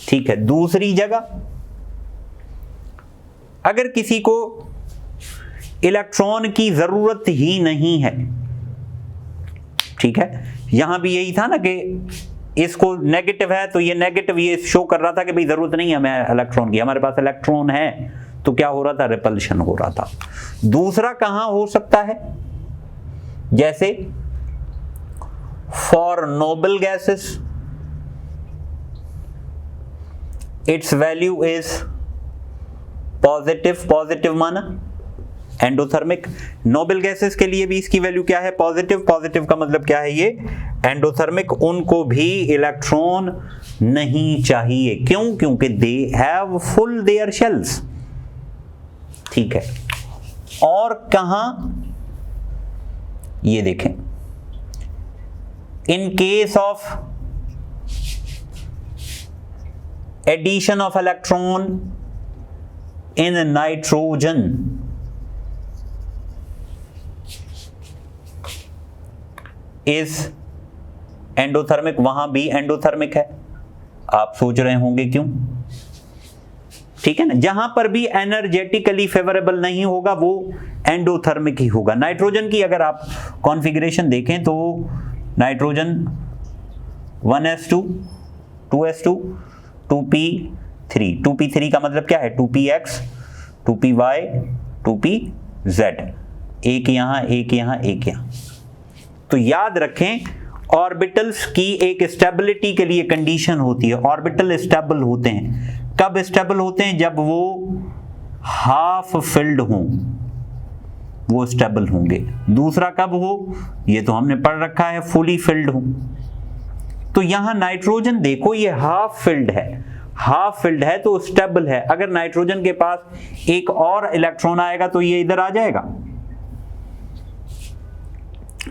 ठीक है, दूसरी जगह अगर किसी को इलेक्ट्रॉन की जरूरत ही नहीं है, ठीक है, यहां भी यही था ना कि इसको नेगेटिव है तो ये नेगेटिव ये शो कर रहा था कि भाई जरूरत नहीं है हमें इलेक्ट्रॉन की, हमारे पास इलेक्ट्रॉन है, तो क्या हो रहा था, रिपल्शन हो रहा था। दूसरा कहां हो सकता है, जैसे for noble gases it's value is positive, positive माना एंडोथर्मिक। नोबल गैसेस के लिए भी इसकी वैल्यू क्या है, पॉजिटिव। पॉजिटिव का मतलब क्या है, ये एंडोथर्मिक, उनको भी इलेक्ट्रॉन नहीं चाहिए। क्यों, क्योंकि they have full their shells. ठीक है, और कहां, ये देखें, in case of addition of electron in nitrogen, is endothermic, वहां भी एंडोथर्मिक है। आप सोच रहे होंगे क्यों, ठीक है ना, जहां पर भी एनर्जेटिकली फेवरेबल नहीं होगा वो एंडोथर्मिक ही होगा। नाइट्रोजन की अगर आप कॉन्फ़िगरेशन देखें तो nitrogen 1s2 2s2 2p3, 2p3 का मतलब क्या है, 2px 2py 2pz, एक यहां एक यहां एक यहां। तो याद रखें, ऑर्बिटल्स की एक स्टेबिलिटी के लिए कंडीशन होती है, ऑर्बिटल स्टेबल होते हैं। कब स्टेबल होते हैं, जब वो हाफ फिल्ड हों, वो स्टेबल होंगे। दूसरा कब हो, ये तो हमने पढ़ रखा है, फुली फिल्ड हो। तो यहां नाइट्रोजन देखो, ये हाफ फिल्ड है, हाफ फिल्ड है तो स्टेबल है। अगर नाइट्रोजन के पास एक और इलेक्ट्रॉन आएगा तो ये इधर आ जाएगा,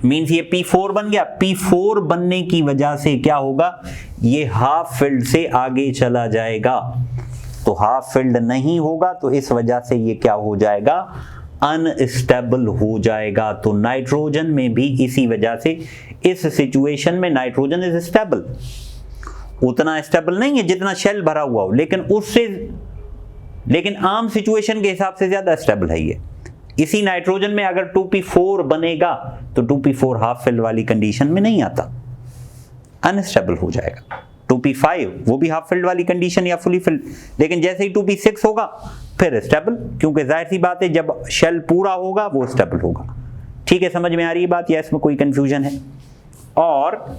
मीन्स ये P4 बन गया। P4 बनने की वजह से क्या होगा, ये हाफ फील्ड से आगे चला जाएगा। तो हाफ फील्ड नहीं होगा तो इस वजह से ये क्या हो जाएगा, अनस्टेबल हो जाएगा। तो नाइट्रोजन में भी इसी वजह से इस सिचुएशन में नाइट्रोजन इज स्टेबल, उतना स्टेबल नहीं है जितना शेल भरा हुआ हो, लेकिन आम सिचुएशन के हिसाब से ज्यादा स्टेबल है ये। इसी नाइट्रोजन में अगर 2p4 बनेगा तो 2p4 हाफ फिल वाली कंडीशन में नहीं आता, अनस्टेबल हो जाएगा। 2p5 वो भी हाफ फिल्ड वाली कंडीशन या फुली फिल्ड, लेकिन जैसे ही 2p6 होगा फिर स्टेबल, क्योंकि जाहिर सी बात है जब शेल पूरा होगा वो स्टेबल होगा। ठीक है, समझ में आ रही है बात या इसमें कोई कंफ्यूजन है? और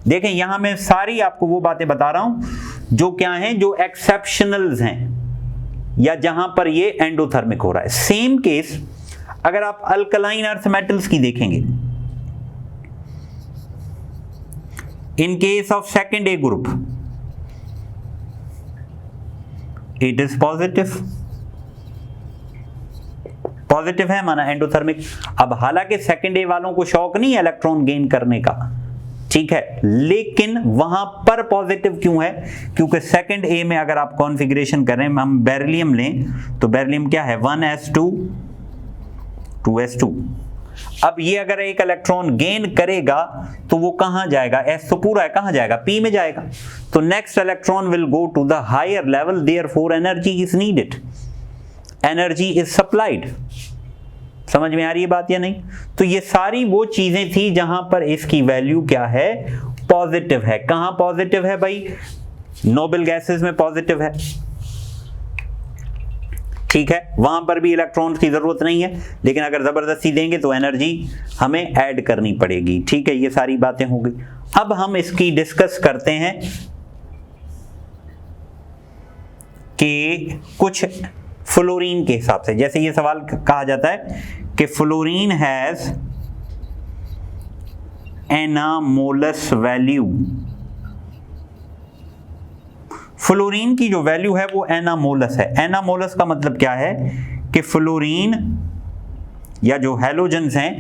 देखें यहां मैं सारी आपको वो बातें बता रहा हूं जो क्या हैं, जो एक्सेप्शनल्स हैं या जहां पर ये एंडोथर्मिक हो रहा है। सेम केस अगर आप अल्कलाइन अर्थ मेटल्स की देखेंगे, इन case of second A group it is positive, positive है माना एंडोथर्मिक। अब हालांकि सेकेंड ए वालों को शौक नहीं है इलेक्ट्रॉन गेन करने का, ठीक है, लेकिन वहां पर पॉजिटिव क्यों है, क्योंकि सेकंड ए में अगर आप कॉन्फ़िगरेशन करें, हम बेरिलियम लें तो बेरिलियम क्या है, 1s2 2s2। अब ये अगर एक इलेक्ट्रॉन गेन करेगा तो वो कहां जाएगा, s तो पूरा है, कहां जाएगा, p में जाएगा। तो next electron will go to the higher level, therefore energy is needed, energy is supplied. समझ में आ रही है बात या नहीं? तो ये सारी वो चीजें थी जहां पर इसकी वैल्यू क्या है, पॉजिटिव है। कहां पॉजिटिव है भाई, नोबल गैसेस में पॉजिटिव है, ठीक है, वहां पर भी इलेक्ट्रॉन्स की जरूरत नहीं है, लेकिन अगर जबरदस्ती देंगे तो एनर्जी हमें ऐड करनी पड़ेगी। ठीक है, ये सारी बातें हो गई। अब हम इसकी डिस्कस करते हैं कि कुछ फ्लोरीन के हिसाब से, जैसे ये सवाल कहा जाता है कि fluorine has anomalous value fluorine की जो वैल्यू है वो एनामोलस है। एनामोलस का मतलब क्या है कि फ्लोरीन या जो हैलोजेंस हैं,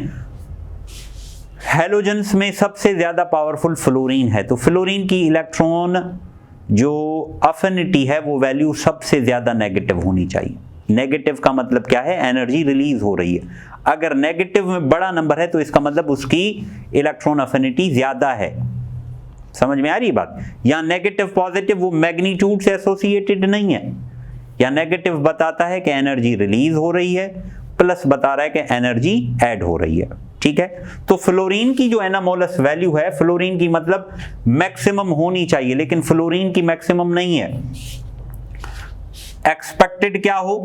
हैलोजेंस में सबसे ज्यादा पावरफुल फ्लोरीन है। तो फ्लोरीन की इलेक्ट्रॉन जो अफिनिटी है वो वैल्यू सबसे ज्यादा नेगेटिव होनी चाहिए। नेगेटिव का मतलब क्या है, एनर्जी रिलीज हो रही है। अगर नेगेटिव में बड़ा नंबर है तो इसका मतलब उसकी इलेक्ट्रॉन अफिनिटी ज्यादा है। समझ में आ रही बात? या नेगेटिव पॉजिटिव वो मैग्नीट्यूड से एसोसिएटेड नहीं है। या नेगेटिव बताता है कि एनर्जी रिलीज हो रही है, प्लस बता रहा है कि एनर्जी ऐड हो रही है। ठीक है, तो फ्लोरीन की जो एनामोलस वैल्यू है, फ्लोरीन की मतलब मैक्सिमम होनी चाहिए, लेकिन फ्लोरीन की मैक्सिमम नहीं है। एक्सपेक्टेड क्या हो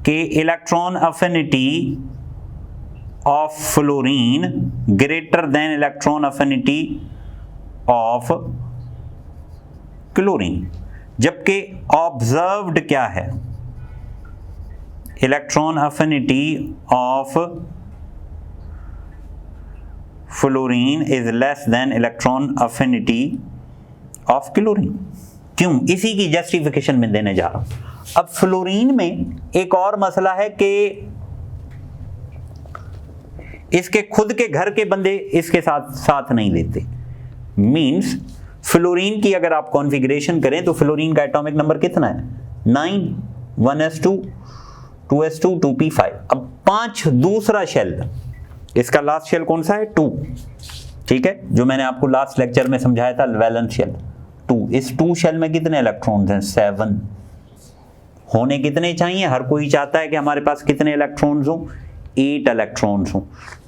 कि electron affinity of fluorine greater than electron affinity of chlorine, जबकि ऑब्जर्व्ड क्या है, electron affinity of fluorine is less than electron affinity of chlorine. क्यों? इसी की जस्टिफिकेशन में देने जा रहा हूं। अब फ्लोरीन में एक और मसला है कि इसके खुद के घर के बंदे इसके साथ नहीं देते। मींस फ्लोरीन की अगर आप कॉन्फ़िगरेशन करें तो फ्लोरीन का एटॉमिक नंबर कितना है? 9, 1s2, 2s2, 2p5। अब 5 दूसरा शेल, इसका लास्ट शेल कौन सा है? 2। ठीक है, जो मैंने आपको लास्ट लेक्चर में समझाया था, वैलेंस शेल 2। इस 2 शेल में कितने इलेक्ट्रॉन्स हैं? 7। होने कितने चाहिए? हर कोई चाहता है कि हमारे पास कितने इलेक्ट्रॉन्स हों? 8 इलेक्ट्रॉन्स हों।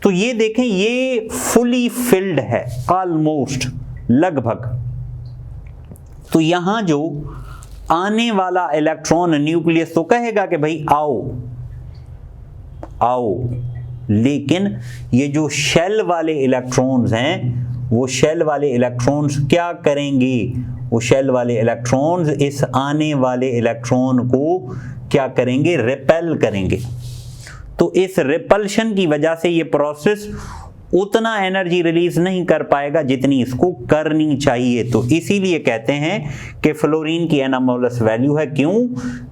तो ये देखें, ये फुली फिल्ड है, ऑलमोस्ट, लगभग। तो यहां जो आने वाला इलेक्ट्रॉन न्यूक्लियस तो कहेगा कि भाई आओ आओ, लेकिन ये जो शेल वाले इलेक्ट्रॉन्स हैं, वो शेल वाले इलेक्ट्रॉन्स क्या करेंगे? वो शेल वाले इलेक्ट्रॉन्स इस आने वाले इलेक्ट्रॉन को क्या करेंगे? रिपेल करेंगे। तो इस रिपल्शन की वजह से ये प्रोसेस उतना एनर्जी रिलीज नहीं कर पाएगा जितनी इसको करनी चाहिए। तो इसीलिए कहते हैं कि फ्लोरीन की एनामोलस वैल्यू है। क्यों?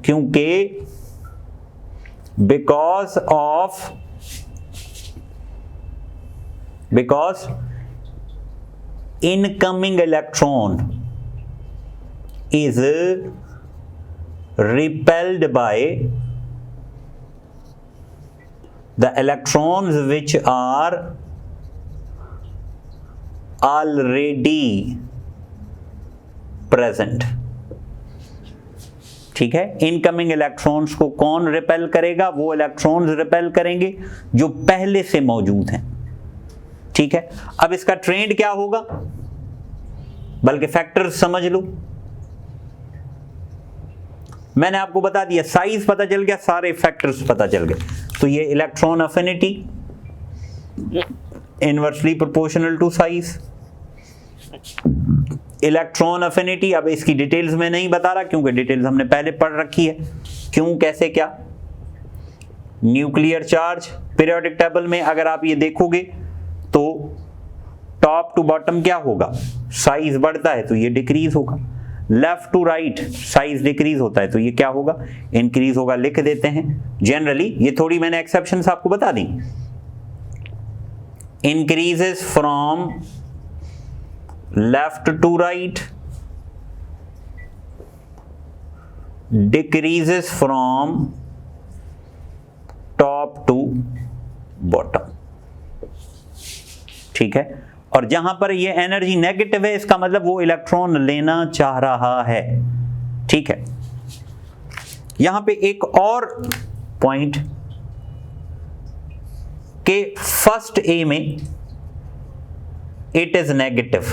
क्योंकि because incoming electron is repelled by the electrons which are already present। ठीक है, इनकमिंग इलेक्ट्रॉन्स को कौन रिपेल करेगा? वो इलेक्ट्रॉन्स रिपेल करेंगे जो पहले से मौजूद हैं। ठीक है, अब इसका ट्रेंड क्या होगा? बल्कि फैक्टर्स समझ लो। मैंने आपको बता दिया, साइज पता चल गया, सारे फैक्टर्स पता चल गए। तो ये electron affinity inversely proportional to size, electron affinity. अब इसकी डिटेल्स में नहीं बता रहा क्योंकि डिटेल्स हमने पहले पढ़ रखी है। क्यों, कैसे, क्या। न्यूक्लियर चार्ज पीरियोडिक टेबल में अगर आप ये देखोगे तो टॉप टू बॉटम क्या होगा? साइज बढ़ता है तो ये डिक्रीज होगा। Left to right size decrease होता है तो ये क्या होगा? इंक्रीज होगा। लिख देते हैं जनरली, ये थोड़ी मैंने एक्सेप्शंस आपको बता दी। Increases from left to right, decreases from top to bottom. ठीक है, और जहां पर ये एनर्जी नेगेटिव है इसका मतलब वो इलेक्ट्रॉन लेना चाह रहा है। ठीक है, यहां पे एक और पॉइंट के फर्स्ट ए में इट इज नेगेटिव।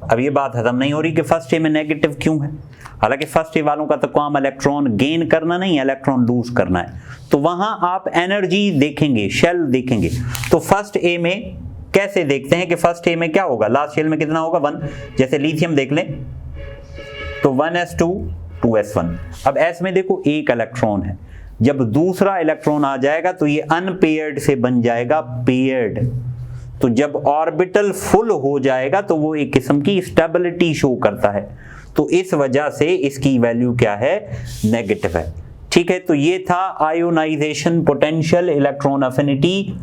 अब ये बात खत्म नहीं हो रही कि फर्स्ट ए में नेगेटिव क्यों है। हालांकि फर्स्ट ए वालों का तो काम इलेक्ट्रॉन गेन करना नहीं, इलेक्ट्रॉन लूज करना है। तो वहां आप एनर्जी देखेंगे, शेल देखेंगे। तो फर्स्ट ए में कैसे देखते हैं कि फर्स्ट ए में क्या होगा? लास्ट शेल में कितना होगा? 1। जैसे लिथियम देख लें तो 1s2 2s1। अब s में देखो एक इलेक्ट्रॉन है, जब दूसरा इलेक्ट्रॉन आ जाएगा तो ये अनपेयर्ड से बन जाएगा पेयर्ड। तो जब ऑर्बिटल फुल हो जाएगा तो वो एक किस्म की स्टेबिलिटी शो करता है, तो इस वजह से इसकी वैल्यू क्या है, नेगेटिव है। ठीक है, तो ये था आयोनाइजेशन पोटेंशियल, इलेक्ट्रॉन अफिनिटी।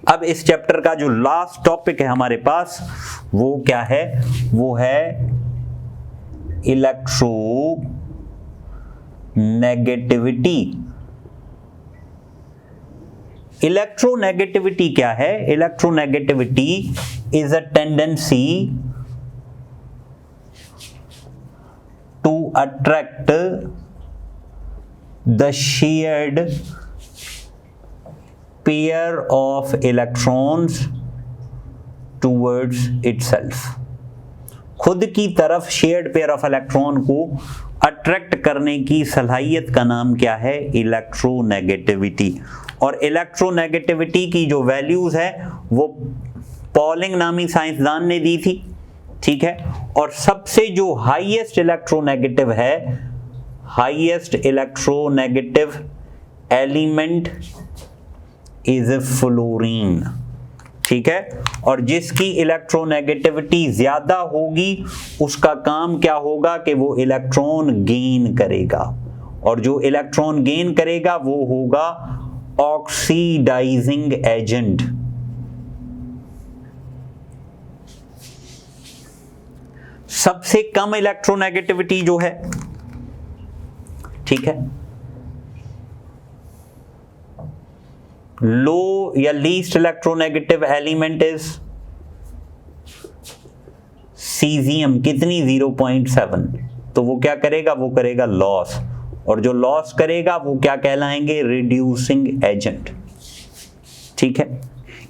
अब इस चैप्टर का जो लास्ट टॉपिक है हमारे पास वो क्या है, वो है इलेक्ट्रोनेगेटिविटी। इलेक्ट्रोनेगेटिविटी क्या है? Electronegativity is a tendency to attract the shared pair of electrons towards itself. खुद की तरफ शेयर्ड पेयर ऑफ इलेक्ट्रॉन को अट्रैक्ट करने की सलाहियत का नाम क्या है? इलेक्ट्रोनेगेटिविटी। और इलेक्ट्रोनेगेटिविटी की जो वैल्यूज है वो पॉलिंग नामी साइंसदान ने दी थी। ठीक है, और सबसे जो हाईएस्ट इलेक्ट्रोनेगेटिव है, highest electronegative element is fluorine. ठीक है, और जिसकी इलेक्ट्रोनेगेटिविटी ज्यादा होगी उसका काम क्या होगा कि वो इलेक्ट्रॉन गेन करेगा, और जो इलेक्ट्रॉन गेन करेगा वो होगा ऑक्सीडाइजिंग एजेंट। सबसे कम इलेक्ट्रोनेगेटिविटी जो है, ठीक है, लो या least electronegative element is caesium. कितनी? 0.7। तो वो क्या करेगा? वो करेगा लॉस, और जो लॉस करेगा वो क्या कहलाएंगे? Reducing agent. ठीक है,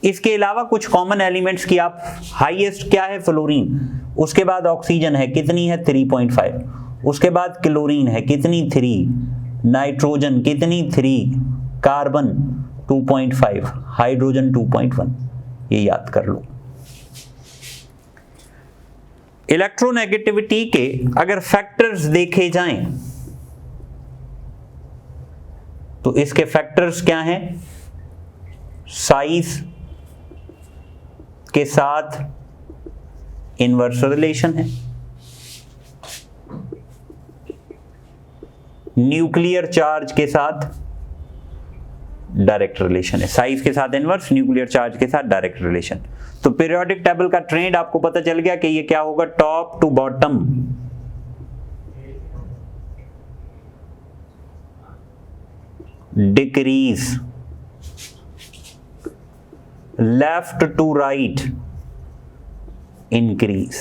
इसके अलावा कुछ कॉमन एलिमेंट्स की आप, हाईएस्ट क्या है? फ्लोरीन। उसके बाद ऑक्सीजन है, कितनी है? 3.5। उसके बाद क्लोरीन है, कितनी? 3। नाइट्रोजन कितनी? 3। Carbon 2.5, hydrogen 2.1। ये याद कर लो। इलेक्ट्रोनेगेटिविटी के अगर फैक्टर्स देखे जाएं तो इसके फैक्टर्स क्या हैं? साइज के साथ इनवर्स रिलेशन है, न्यूक्लियर चार्ज के साथ डायरेक्ट रिलेशन है। साइज के साथ इनवर्स, न्यूक्लियर चार्ज के साथ डायरेक्ट रिलेशन। तो पीरियोडिक टेबल का ट्रेंड आपको पता चल गया कि ये क्या होगा? Top to bottom decrease, left to right increase.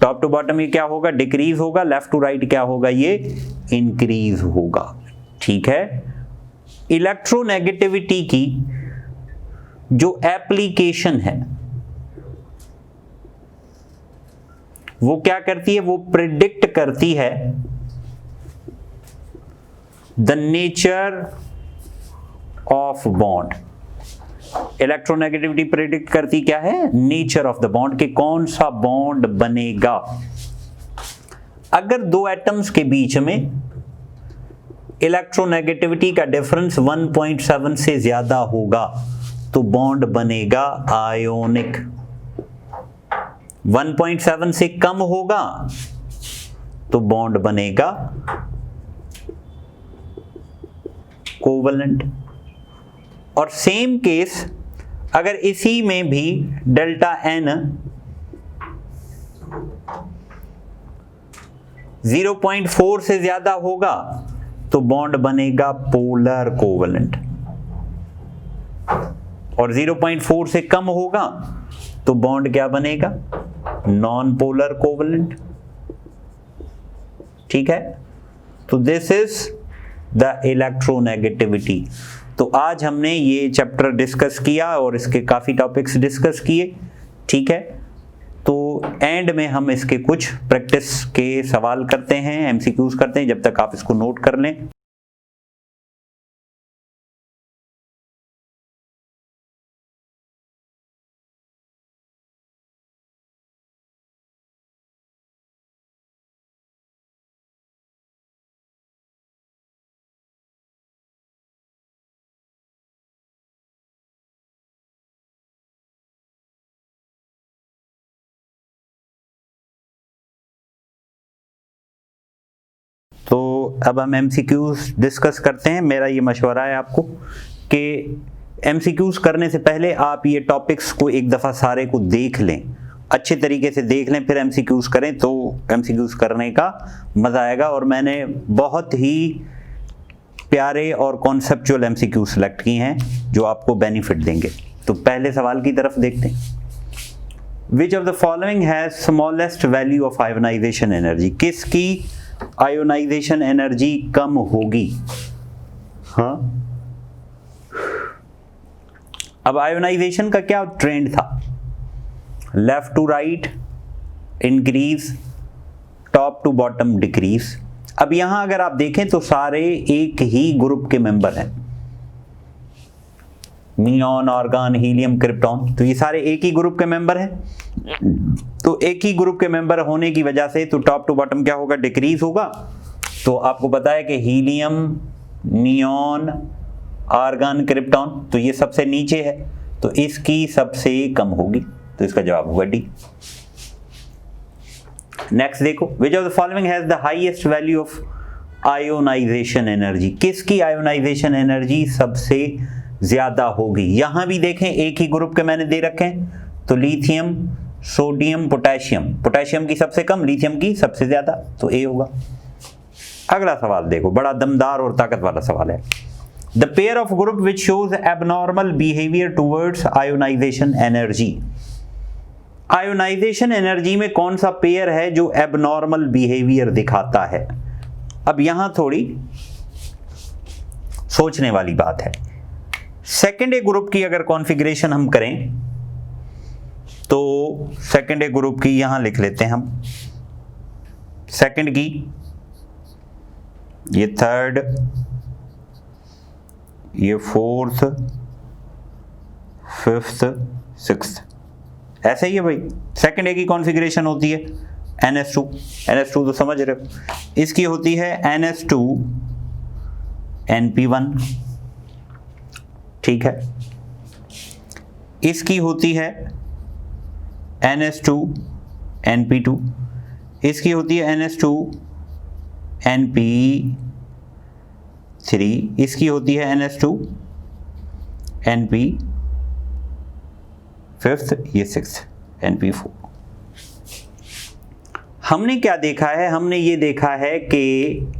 Top to bottom ये क्या होगा? डिक्रीज होगा, लेफ्ट टू राइट क्या होगा? ये इंक्रीज होगा। ठीक है, इलेक्ट्रोनेगेटिविटी की जो एप्लीकेशन है वो क्या करती है? वो प्रिडिक्ट करती है the nature of bond. Electronegativity predict करती क्या है? नेचर ऑफ द बॉन्ड, कि कौन सा बॉन्ड बनेगा। अगर दो एटम्स के बीच में इलेक्ट्रोनेगेटिविटी का डिफरेंस 1.7 से ज्यादा होगा तो बॉन्ड बनेगा आयोनिक। 1.7 से कम होगा तो बॉन्ड बनेगा कोवलेंट। और सेम केस अगर इसी में भी डेल्टा एन 0.4 से ज्यादा होगा तो बॉन्ड बनेगा पोलर कोवलेंट, और 0.4 से कम होगा तो बॉन्ड क्या बनेगा? Non polar covalent. ठीक है, तो दिस इज द इलेक्ट्रोनेगेटिविटी। तो आज हमने ये चैप्टर डिस्कस किया और इसके काफी टॉपिक्स डिस्कस किए। ठीक है, तो एंड में हम इसके कुछ प्रैक्टिस के सवाल करते हैं, एमसीक्यूज करते हैं, जब तक आप इसको नोट कर लें। अब हम एमसीक्यूज डिस्कस करते हैं। मेरा ये मशवरा है आपको कि एमसीक्यूज करने से पहले आप ये टॉपिक्स को एक दफ़ा सारे को देख लें, अच्छे तरीके से देख लें, फिर एमसीक्यूज करें, तो एमसीक्यूज करने का मज़ा आएगा। और मैंने बहुत ही प्यारे और कॉन्सेप्चुअल एमसीक्यू सेलेक्ट की हैं जो आपको बेनिफिट देंगे। तो पहले सवाल की तरफ देखते हैं। Which of the following has smallest value of ionization energy? किसकी आयोनाइजेशन एनर्जी कम होगी? हाँ, अब आयोनाइजेशन का क्या ट्रेंड था? Left to right increase, top to bottom decrease. अब यहां अगर आप देखें तो सारे एक ही ग्रुप के मेंबर हैं, नियॉन, आर्गन, हीलियम, क्रिप्टॉन, तो ये सारे एक ही ग्रुप के मेंबर हैं। तो एक ही ग्रुप के मेंबर होने की वजह से तो टॉप टू बॉटम क्या होगा? डिक्रीज होगा। तो आपको पता है कि हीलियम, नियॉन, आर्गन, क्रिप्टॉन, तो ये सबसे नीचे है, तो इसकी सबसे कम होगी, तो इसका जवाब होगा डी। नेक्स्ट देखो, which of the following has the highest value of ionization energy? किसकी आयोनाइजेशन एनर्जी सबसे ज्यादा होगी? यहां भी देखें एक ही ग्रुप के मैंने दे रखे हैं, तो लिथियम, सोडियम, पोटेशियम, पोटेशियम की सबसे कम, लिथियम की सबसे ज्यादा, तो ए होगा। अगला सवाल देखो, बड़ा दमदार और ताकत वाला सवाल है। The pair of group which shows abnormal behaviour towards ionization energy. Ionization energy में कौन सा पेयर है जो एबनॉर्मल बिहेवियर दिखाता है? अब यहां थोड़ी सोचने वाली बात है। सेकेंड ए ग्रुप की अगर कॉन्फ़िगरेशन हम करें तो सेकेंड ए ग्रुप की यहां लिख लेते हैं हम, सेकेंड की, ये थर्ड, ये फोर्थ, फिफ्थ, सिक्स्थ, ऐसे ही है भाई। सेकेंड ए की कॉन्फ़िगरेशन होती है NS2, NS2 तो समझ रहे हो, इसकी होती है NS2 NP1, ठीक है, इसकी होती है NS2 NP2, इसकी होती है NS2 NP3, इसकी होती है NS2 NP5, ये 6 NP4। हमने क्या देखा है? हमने ये देखा है कि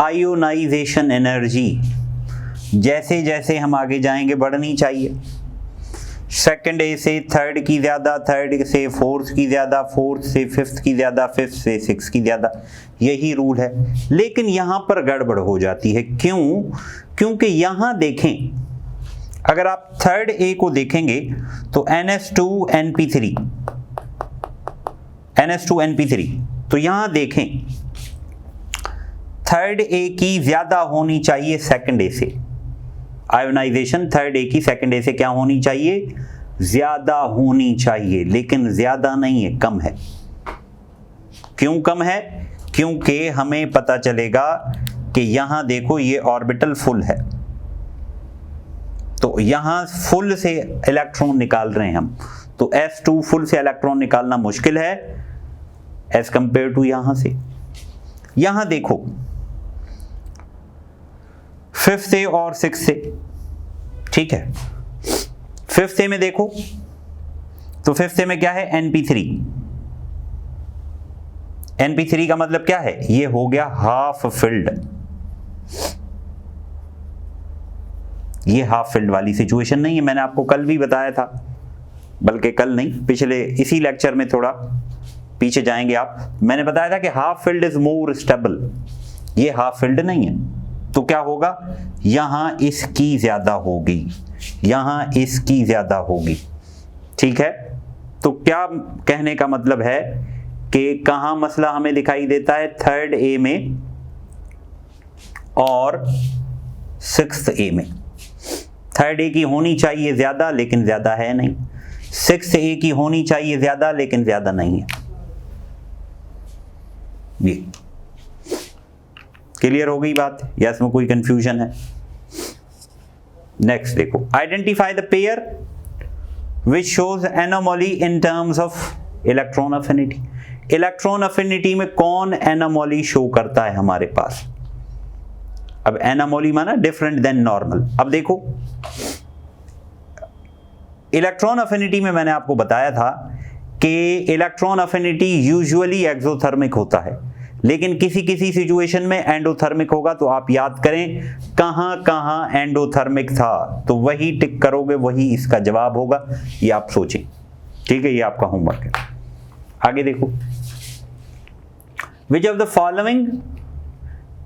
आयोनाइजेशन एनर्जी जैसे जैसे हम आगे जाएंगे बढ़नी चाहिए। सेकंड ए से थर्ड की ज़्यादा, थर्ड से फोर्थ की ज़्यादा, फोर्थ से फिफ्थ की ज़्यादा, फिफ्थ से सिक्स की ज़्यादा, यही रूल है। लेकिन यहाँ पर गड़बड़ हो जाती है। क्यों? क्योंकि यहाँ देखें, अगर आप थर्ड ए को देखेंगे तो NS2 NP3, NS2 NP3, तो यहाँ देखें थर्ड ए की ज़्यादा होनी चाहिए सेकंड ए से। आयोनाइजेशन थर्ड ए की सेकंड ए से क्या होनी चाहिए? ज्यादा होनी चाहिए, लेकिन ज्यादा नहीं है, कम है। क्यों कम है? क्योंकि हमें पता चलेगा कि यहां देखो ये ऑर्बिटल फुल है, तो यहां फुल से इलेक्ट्रॉन निकाल रहे हैं हम, तो S2 फुल से इलेक्ट्रॉन निकालना मुश्किल है एज कंपेयर टू यहां से। यहां देखो फिफ्थ से और सिक्स से, ठीक है, फिफ्थ से में देखो तो फिफ्थ से में क्या है? NP3। NP3 का मतलब क्या है? ये हो गया हाफ फिल्ड। ये हाफ फिल्ड वाली सिचुएशन नहीं है, मैंने आपको कल भी बताया था, बल्कि कल नहीं, पिछले इसी लेक्चर में, थोड़ा पीछे जाएंगे आप, मैंने बताया था कि half filled is more stable. ये हाफ फिल्ड नहीं है, तो क्या होगा? यहां इसकी ज्यादा होगी, यहां इसकी ज्यादा होगी, ठीक है। तो क्या कहने का मतलब है कि कहां मसला हमें दिखाई देता है? थर्ड ए में और सिक्स्थ ए में। थर्ड ए की होनी चाहिए ज्यादा, लेकिन ज्यादा है नहीं। सिक्स्थ ए की होनी चाहिए ज्यादा, लेकिन ज्यादा नहीं है। ये क्लियर हो गई बात, या इसमें कोई कंफ्यूजन है? नेक्स्ट देखो, identify the pair which shows anomaly in terms of electron affinity. Electron affinity में कौन एनोमली शो करता है हमारे पास? अब एनामोली माना डिफरेंट देन नॉर्मल। अब देखो इलेक्ट्रॉन अफिनिटी में मैंने आपको बताया था कि इलेक्ट्रॉन अफिनिटी यूजुअली एक्सोथर्मिक होता है, लेकिन किसी किसी सिचुएशन में एंडोथर्मिक होगा। तो आप याद करें कहां कहां एंडोथर्मिक था, तो वही टिक करोगे, वही इसका जवाब होगा। ये आप सोचें, ठीक है, ये आपका होमवर्क है। आगे देखो, which of the following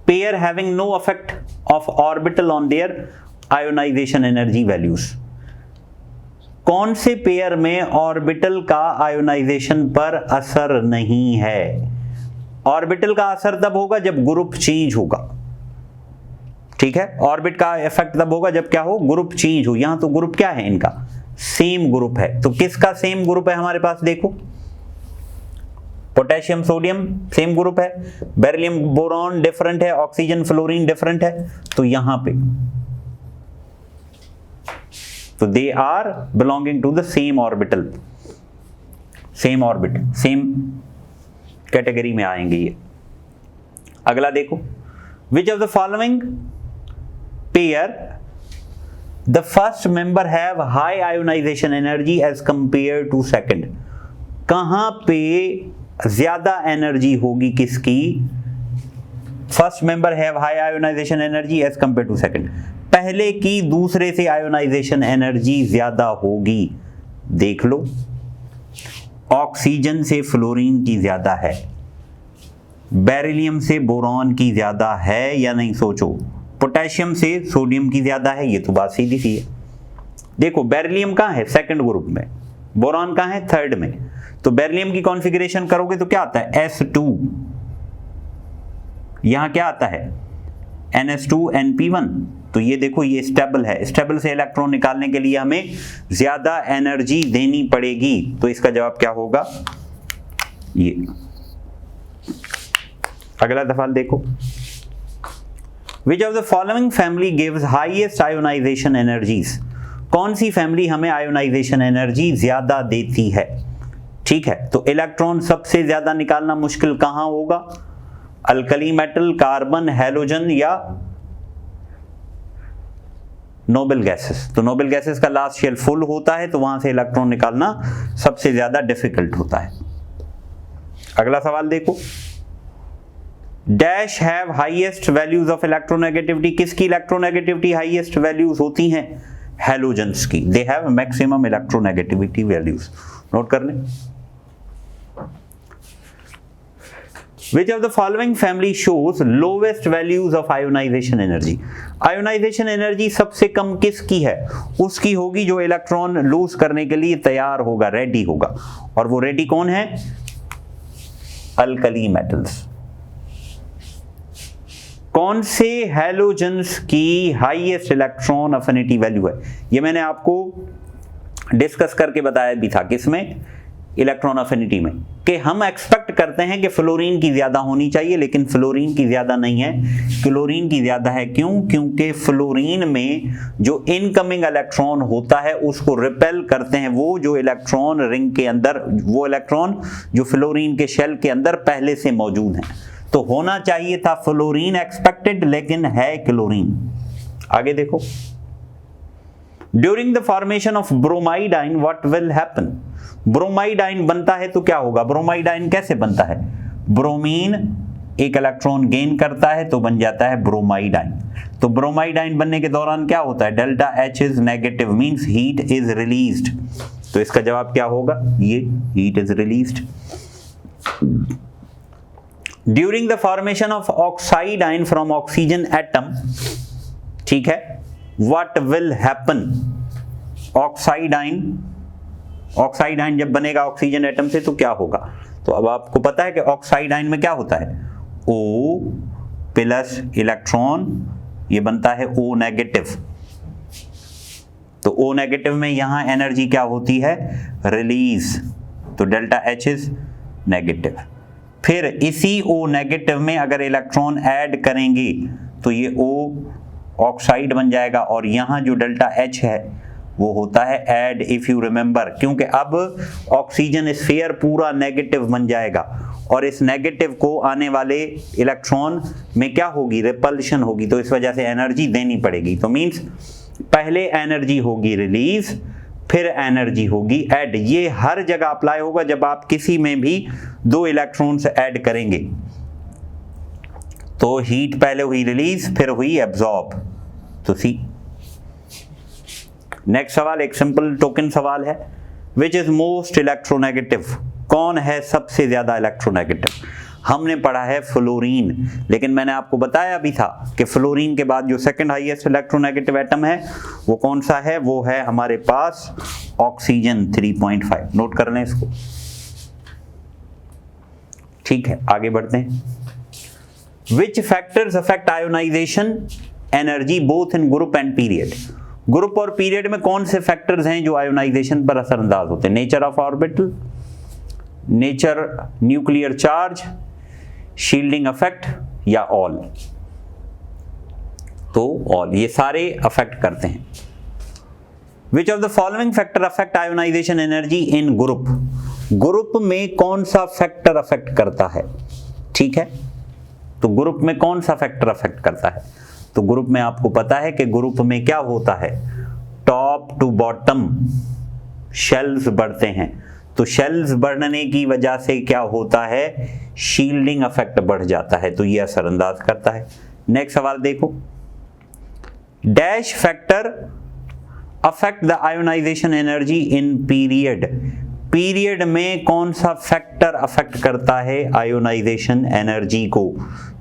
pair having no effect of orbital on their ionization energy values. कौन से पेयर में ऑर्बिटल का आयोनाइजेशन पर असर नहीं है? ऑर्बिटल का असर तब होगा जब ग्रुप चेंज होगा, ठीक है। ऑर्बिट का इफेक्ट तब होगा जब क्या हो, ग्रुप चेंज हो। यहां तो ग्रुप क्या है इनका, सेम ग्रुप है। तो किसका सेम ग्रुप है हमारे पास, देखो पोटेशियम सोडियम सेम ग्रुप है, बेरिलियम बोरॉन डिफरेंट है, ऑक्सीजन फ्लोरीन डिफरेंट है। तो यहां पे तो they are belonging to the same orbital, same orbit, same category में आएंगे ये। अगला देखो, which of the following pair the first member have high ionization energy as compare to second. कहां पे ज्यादा एनर्जी होगी किसकी? First member have high ionization energy as compare to second. पहले की दूसरे से आयोनाइजेशन एनर्जी ज्यादा होगी। देख लो, ऑक्सीजन से फ्लोरीन की ज्यादा है, बेरिलियम से बोरॉन की ज्यादा है या नहीं, सोचो। पोटेशियम से सोडियम की ज्यादा है, ये तो बात सीधी सी है। देखो बेरिलियम कहां है, सेकंड ग्रुप में, बोरॉन कहां है, थर्ड में। तो बेरिलियम की कॉन्फ़िगरेशन करोगे तो क्या आता है, S2। यहां क्या आता है, NH2NP1। तो ये देखो ये स्टेबल है, स्टेबल से इलेक्ट्रॉन निकालने के लिए हमें ज्यादा एनर्जी देनी पड़ेगी। तो इसका जवाब क्या होगा, ये। अगला सवाल देखो, which of the following family gives highest ionization energies. कौन सी फैमिली हमें आयोनाइजेशन एनर्जी ज्यादा देती है? ठीक है, तो इलेक्ट्रॉन सबसे ज्यादा निकालना मुश्किल कहां होगा, अल्कली मेटल, कार्बन, हैलोजन या नोबल गैसेस। तो नोबल गैसेस का लास्ट शेल फुल होता है, तो वहां से इलेक्ट्रॉन निकालना सबसे ज्यादा डिफिकल्ट होता है। अगला सवाल देखो, dash have highest values of electronegativity. किसकी इलेक्ट्रोनेगेटिविटी हाईएस्ट वैल्यूज होती हैं, हैलोजेंस की। They have maximum electronegativity values. Note कर लें। Which of the following family shows lowest values of ionization energy? Ionization energy सबसे कम किसकी है, उसकी होगी जो इलेक्ट्रॉन लूज करने के लिए तैयार होगा, रेडी होगा। और वो रेडी कौन है, अल्कली मेटल्स। कौन से हैलोजेंस की हाईएस्ट इलेक्ट्रॉन अफिनिटी वैल्यू है, ये मैंने आपको डिस्कस करके बताया भी था, किसमें, इलेक्ट्रॉन अफिनिटी में, कि हम एक्सपेक्ट करते हैं कि फ्लोरीन की ज्यादा होनी चाहिए, लेकिन फ्लोरीन की ज्यादा नहीं है, क्लोरीन की ज्यादा है। क्यों? क्योंकि फ्लोरीन में जो इनकमिंग इलेक्ट्रॉन होता है उसको रिपेल करते हैं वो जो इलेक्ट्रॉन रिंग के अंदर, वो इलेक्ट्रॉन जो फ्लोरीन के शेल के अंदर पहले से मौजूद हैं। तो होना चाहिए था फ्लोरीन एक्सपेक्टेड, लेकिन है क्लोरीन। आगे देखो, during the formation of bromide ion what will happen. Bromide ion बनता है तो क्या होगा, ब्रोमाइड आयन कैसे बनता है, ब्रोमीन एक इलेक्ट्रॉन गेन करता है तो बन जाता है ब्रोमाइड आयन। तो ब्रोमाइड आयन बनने के दौरान क्या होता है, delta H is negative, means heat is released. तो इसका जवाब क्या होगा, ये heat is released. During the formation of oxide ion from oxygen atom, ठीक है, what will happen. Oxide ion जब बनेगा ऑक्सीजन एटम से तो क्या होगा। तो अब आपको पता है कि ऑक्साइड आयन में क्या होता है, O प्लस इलेक्ट्रॉन, ये बनता है O नेगेटिव। तो O नेगेटिव में यहां एनर्जी क्या होती है, रिलीज। तो डेल्टा H इज नेगेटिव। फिर इसी O नेगेटिव में अगर इलेक्ट्रॉन ऐड करेंगे तो ये O ऑक्साइड बन जाएगा, और यहां जो डेल्टा H है वो होता है ऐड, इफ यू रिमेंबर, क्योंकि अब ऑक्सीजन स्फीयर पूरा नेगेटिव बन जाएगा और इस नेगेटिव को आने वाले इलेक्ट्रॉन में क्या होगी, रिपल्शन होगी, तो इस वजह से एनर्जी देनी पड़ेगी। तो मींस पहले एनर्जी होगी रिलीज, फिर एनर्जी होगी ऐड। ये हर जगह अप्लाई होगा जब आप किसी में भी 2 इलेक्ट्रॉन्स ऐड करेंगे। तो हीट पहले हुई रिलीज, फिर हुई एब्जॉर्ब। तो सी नेक्स्ट सवाल एक सिंपल टोकन सवाल है, विच इज मोस्ट इलेक्ट्रोनेगेटिव, कौन है सबसे ज्यादा इलेक्ट्रोनेगेटिव। हमने पढ़ा है फ्लोरीन, लेकिन मैंने आपको बताया भी था कि फ्लोरीन के बाद जो सेकंड हाईएस्ट इलेक्ट्रोनेगेटिव एटम है वो कौन सा है, वो है हमारे पास ऑक्सीजन 3.5। नोट कर लें इसको, ठीक है। आगे बढ़ते हैं। Which factors affect ionization energy both in group and period. Group और पीरियड में कौन से फैक्टर्स हैं जो आयोनाइजेशन पर असरअंदाज होते हैं। Nature of orbital, nature nuclear charge, shielding effect या ऑल। तो ऑल, ये सारे अफेक्ट करते हैं। Which of the following factor affect ionization energy in group. Group में कौन सा फैक्टर अफेक्ट करता है, ठीक है। तो ग्रुप में कौन सा फैक्टर अफेक्ट करता है, तो ग्रुप में आपको पता है कि ग्रुप में क्या होता है, टॉप टू बॉटम शेल्स बढ़ते हैं। तो शेल्स बढ़ने की वजह से क्या होता है, शील्डिंग इफेक्ट बढ़ जाता है, तो ये असरअंदाज करता है। नेक्स्ट सवाल देखो, dash factor affect the ionization energy in period. Period में कौन सा फैक्टर अफेक्ट करता है आयोनाइजेशन एनर्जी को।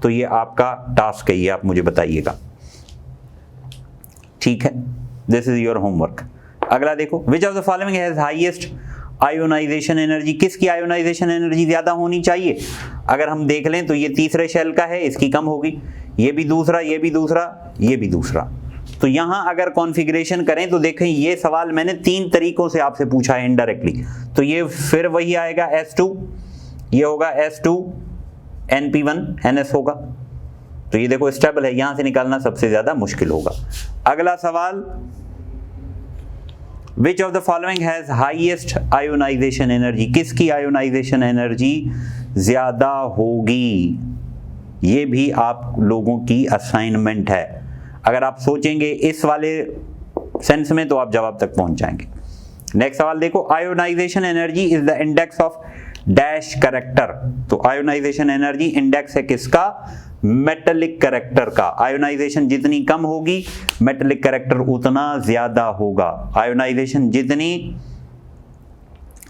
तो ये आपका टास्क है, ये आप मुझे बताइएगा, ठीक है। This is your homework. अगला देखो, which of the following has highest ionization energy. किसकी आयोनाइजेशन एनर्जी ज्यादा होनी चाहिए। अगर हम देख लें तो ये तीसरे शेल का है, इसकी कम होगी, ये भी दूसरा, ये भी दूसरा, ये भी दूसरा। तो यहां अगर कॉन्फ़िगरेशन करें तो देखें, ये सवाल मैंने 3 तरीकों से आपसे पूछा है इनडायरेक्टली। तो ये फिर वही आएगा S2, ये होगा S2 NP1 NS होगा। तो ये देखो स्टेबल है, यहां से निकालना सबसे ज्यादा मुश्किल होगा। अगला सवाल, which of the following has highest ionization energy. किसकी आयोनाइजेशन एनर्जी ज्यादा होगी। ये भी आप लोगों की असाइनमेंट है। अगर आप सोचेंगे इस वाले सेंस में तो आप जवाब तक पहुंच जाएंगे। नेक्स्ट सवाल देखो, ionization energy is the index of dash character. तो आयोनाइजेशन एनर्जी इंडेक्स है किसका, मेटेलिक कैरेक्टर का। आयोनाइजेशन जितनी कम होगी मेटेलिक कैरेक्टर उतना ज्यादा होगा। आयोनाइजेशन जितनी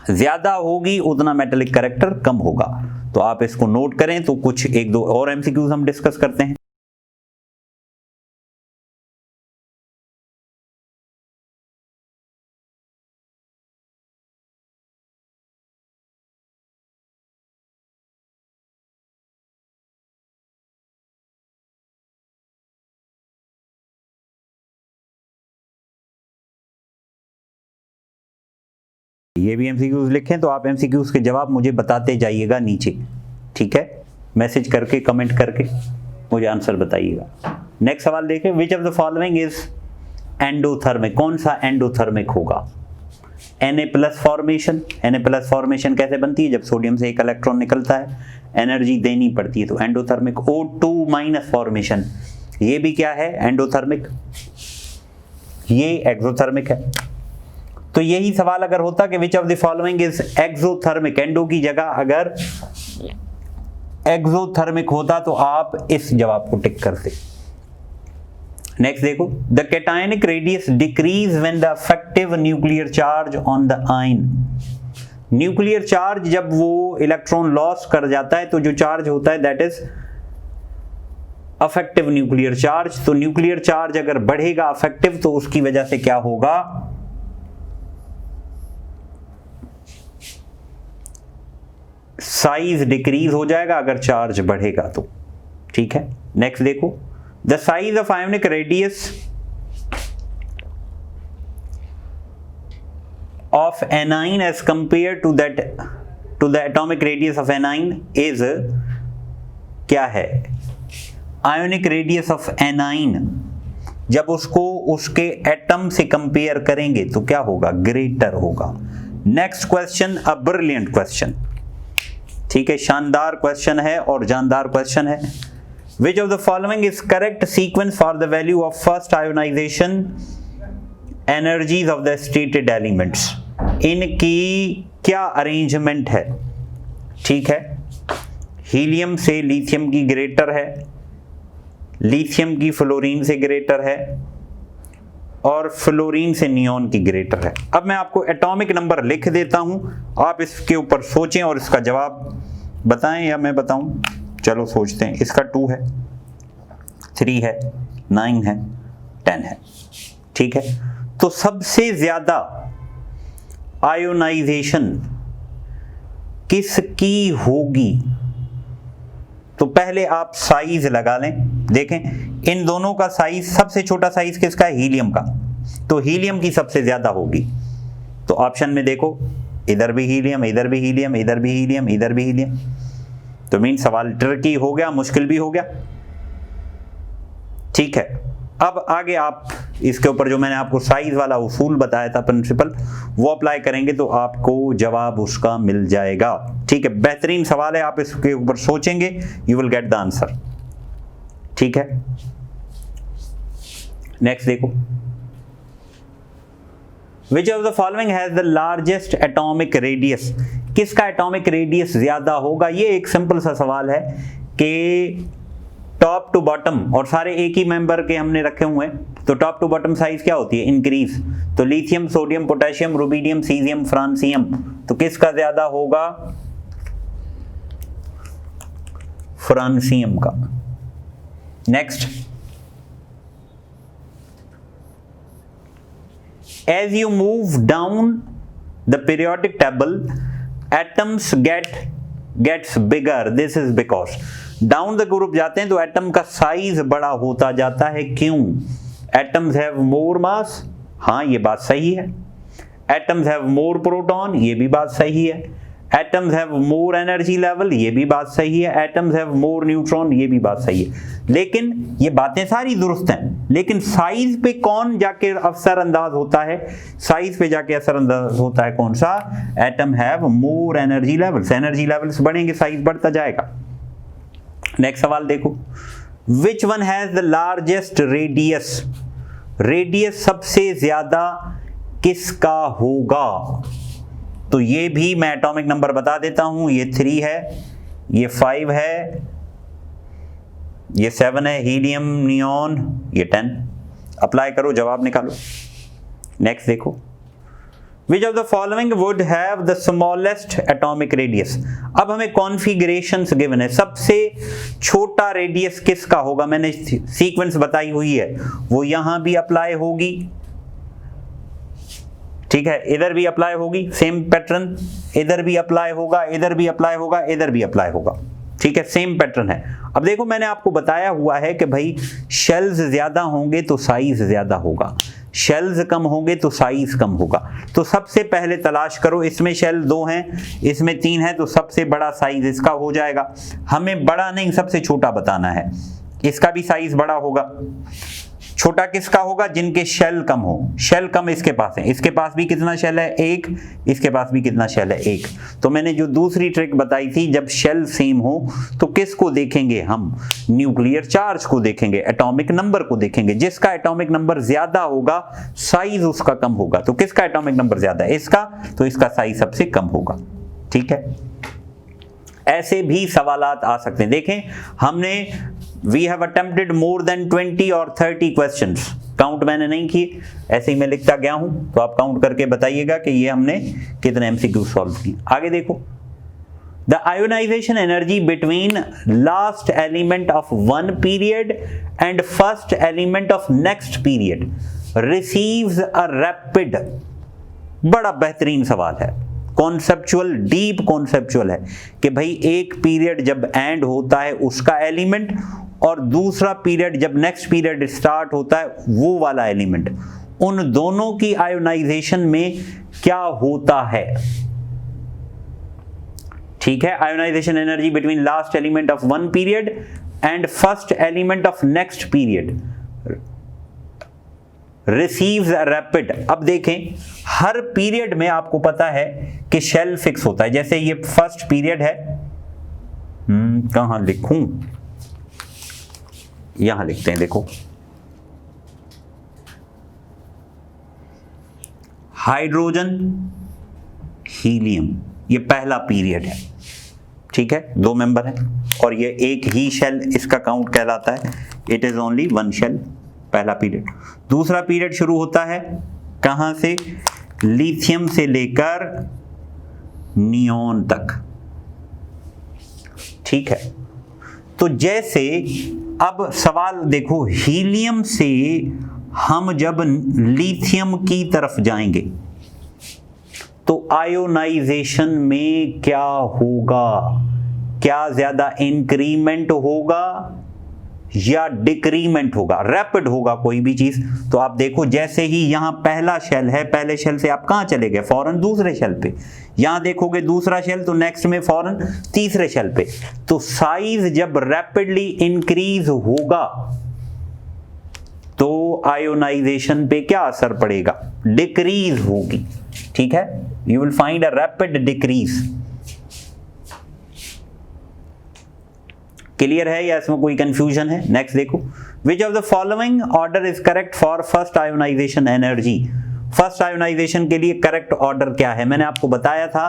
ज्यादा होगी उतना मेटेलिक कैरेक्टर कम होगा। तो आप इसको नोट करें। तो कुछ 1-2 और एमसीक्यूज हम डिस्कस करते हैं। ये भी एमसीक्यूज लिखें तो आप एमसीक्यूज के जवाब मुझे बताते जाइएगा नीचे, ठीक है। मैसेज करके, कमेंट करके मुझे आंसर बताइएगा। नेक्स्ट सवाल देखें, विच of the following is endothermic. कौन सा एंडोथर्मिक होगा। Na+ formation. Na+ फॉर्मेशन कैसे बनती है, जब सोडियम से एक इलेक्ट्रॉन निकलता है, एनर्जी देनी पड़ती है, तो एंडोथर्मिक। O2- फॉर्मेशन, ये भी क्या है, एंडोथर्मिक। ये एक्सोथर्मिक है। तो यही सवाल अगर होता कि विच of the following is exothermic, endo की जगह अगर एक्सोथर्मिक होता तो आप इस जवाब को टिक करते। नेक्स्ट देखो, the cationic radius decrease when the effective nuclear charge on the ion. Nuclear charge जब वो इलेक्ट्रॉन लॉस कर जाता है तो जो चार्ज होता है that is affective nuclear charge. तो न्यूक्लियर चार्ज अगर बढ़ेगा अफेक्टिव तो उसकी वजह से क्या होगा, साइज डिक्रीज हो जाएगा अगर चार्ज बढ़ेगा तो, ठीक है। नेक्स्ट देखो, the size of ionic radius of anion as compare to the atomic radius of anion is, क्या है, आयोनिक रेडियस ऑफ एनाइन जब उसको उसके एटम से कंपेयर करेंगे तो क्या होगा, ग्रेटर होगा। Next question, a brilliant question. ठीक है, शानदार क्वेश्चन है और जानदार क्वेश्चन है। Which of the following is correct sequence for the value of first ionization energies of the stated elements? इनकी क्या अरेंजमेंट है? ठीक है, हीलियम से लिथियम की ग्रेटर है, लिथियम की फ्लोरीन से ग्रेटर है और फ्लोरीन से नियॉन की ग्रेटर है। अब मैं आपको एटॉमिक नंबर लिख देता हूं, आप इसके ऊपर सोचें और इसका जवाब बताएं या मैं बताऊं। चलो सोचते हैं। इसका 2 है, 3 है, 9 है, 10 है। ठीक है, तो सबसे ज्यादा आयोनाइजेशन किसकी होगी? तो पहले आप साइज लगा लें। देखें इन दोनों का साइज, सबसे छोटा साइज किसका है? हीलियम का। तो हीलियम की सबसे ज्यादा होगी। तो ऑप्शन में देखो, इधर भी हीलियम, इधर भी हीलियम, इधर भी हीलियम, इधर भी हीलियम। तो मीन सवाल ट्रिकी हो गया, मुश्किल भी हो गया। ठीक है, अब आगे आप इसके ऊपर जो मैंने आपको साइज वाला उसूल बताया था, प्रिंसिपल, वो अप्लाई करेंगे तो आपको जवाब उसका मिल जाएगा। ठीक है, बेहतरीन सवाल है, आप इसके ऊपर सोचेंगे, you will get the answer. ठीक है, नेक्स्ट देखो, Which of the following has the largest atomic radius? किसका एटॉमिक रेडियस ज्यादा होगा? ये एक सिंपल सा सवाल है कि टॉप टू बॉटम, और सारे एक ही मेंबर के हमने रखे हुए हैं, तो टॉप टू बॉटम साइज क्या होती है? इंक्रीज। तो lithium, sodium, potassium, rubidium, caesium, francium, तो किसका ज्यादा होगा? फ्रांसियम का। Next, as you move down the periodic table atoms gets bigger, this is because down the group जाते हैं तो एटम का साइज बड़ा होता जाता है। क्यों? atoms have more mass, हाँ ये बात सही है। atoms have more proton, ये भी बात सही है। atoms have more energy level, ये भी बात सही है। atoms have more neutron, ये भी बात सही है। लेकिन ये बातें सारी दुरुस्त हैं, लेकिन साइज पे कौन जाके असर अंदाज होता है? साइज पे जाके असर अंदाज होता है कौन सा? Atom have more energy levels. Energy levels बढ़ेंगे, साइज बढ़ता जाएगा। नेक्स्ट सवाल देखो, which one has the largest radius? Radius सबसे ज्यादा किसका होगा? तो ये भी मैं एटॉमिक नंबर बता देता हूं, ये 3 है, ये 5 है, ये 7 है, हीलियम, नियॉन, ये 10। अप्लाई करो, जवाब निकालो। नेक्स्ट देखो, which of the following would have the smallest atomic radius? अब हमें कॉन्फिगरेशंस गिवन है, सबसे छोटा रेडियस किसका होगा? मैंने सीक्वेंस बताई हुई है, वो यहां भी अप्लाई होगी। ठीक है, इधर भी अप्लाई होगी, सेम पैटर्न, इधर भी अप्लाई होगा, इधर भी अप्लाई होगा, इधर भी अप्लाई होगा। ठीक है, सेम पैटर्न है। अब देखो मैंने आपको बताया हुआ है कि भाई शेल्स ज्यादा होंगे तो साइज ज्यादा होगा, शेल्स कम होंगे तो साइज कम होगा। तो सबसे पहले तलाश करो, इसमें शेल 2 हैं, इसमें 3 हैं, तो सबसे बड़ा साइज इसका हो जाएगा। हमें बड़ा नहीं, सबसे छोटा बताना है। इसका भी साइज बड़ा होगा। छोटा किसका होगा? जिनके शेल कम हो। शेल कम इसके पास है, इसके पास भी कितना शेल है? 1, इसके पास भी कितना शेल है? 1। तो मैंने जो दूसरी ट्रिक बताई थी, जब शेल सेम हो तो किसको देखेंगे हम? न्यूक्लियर चार्ज को देखेंगे, एटॉमिक नंबर को देखेंगे। जिसका एटॉमिक नंबर ज्यादा होगा साइज उसका कम होगा। तो किसका एटॉमिक नंबर ज्यादा है? इसका, तो इसका साइज सबसे कम होगा। ठीक है, ऐसे भी सवालात आ सकते हैं। देखें हमने We have attempted more than 20 और 30 questions। काउंट मैंने नहीं किए, ऐसे ही मैं लिखता गया हूं, तो आप काउंट करके बताइएगा कि ये हमने कितने MCQ सॉल्व किए। आगे देखो, the ionization energy between last element of one period and first element of next period receives a rapid। बड़ा बेहतरीन सवाल है, कॉन्सेप्चुअल, डीप कॉन्सेप्चुअल है कि भाई एक पीरियड जब एंड होता है उसका एलिमेंट, और दूसरा पीरियड जब नेक्स्ट पीरियड स्टार्ट होता है वो वाला एलिमेंट, उन दोनों की आयोनाइजेशन में क्या होता है? ठीक है, ionization energy between last element of one period and first element of next period receives rapid. अब देखें हर पीरियड में आपको पता है कि शेल फिक्स होता है। जैसे ये फर्स्ट पीरियड है, कहाँ लिखूं, यहां लिखते हैं, देखो हाइड्रोजन हीलियम, ये पहला पीरियड है, ठीक है, 2 मेंबर है और ये एक ही शेल इसका काउंट कहलाता है, इट इज ओनली 1 शेल, पहला पीरियड। दूसरा पीरियड शुरू होता है कहां से, लिथियम से लेकर नियोन तक, ठीक है। तो जैसे अब सवाल देखो, हीलियम से हम जब लिथियम की तरफ जाएंगे तो आयोनाइजेशन में क्या होगा, क्या ज्यादा इंक्रीमेंट होगा या डिक्रीमेंट होगा, रैपिड होगा कोई भी चीज। तो आप देखो जैसे ही यहां पहला शेल है, पहले शेल से आप कहां चले गए, फौरन दूसरे शेल पे, यहां देखोगे दूसरा शेल तो नेक्स्ट में फौरन तीसरे शेल पे। तो साइज जब रैपिडली इंक्रीज होगा तो आयोनाइजेशन पे क्या असर पड़ेगा, डिक्रीज होगी, ठीक है, you will find a rapid decrease. Clear है या इसमें कोई कंफ्यूजन है? नेक्स्ट देखो, which of the following order is correct for first ionisation energy. First ionisation के लिए करेक्ट ऑर्डर क्या है? मैंने आपको बताया था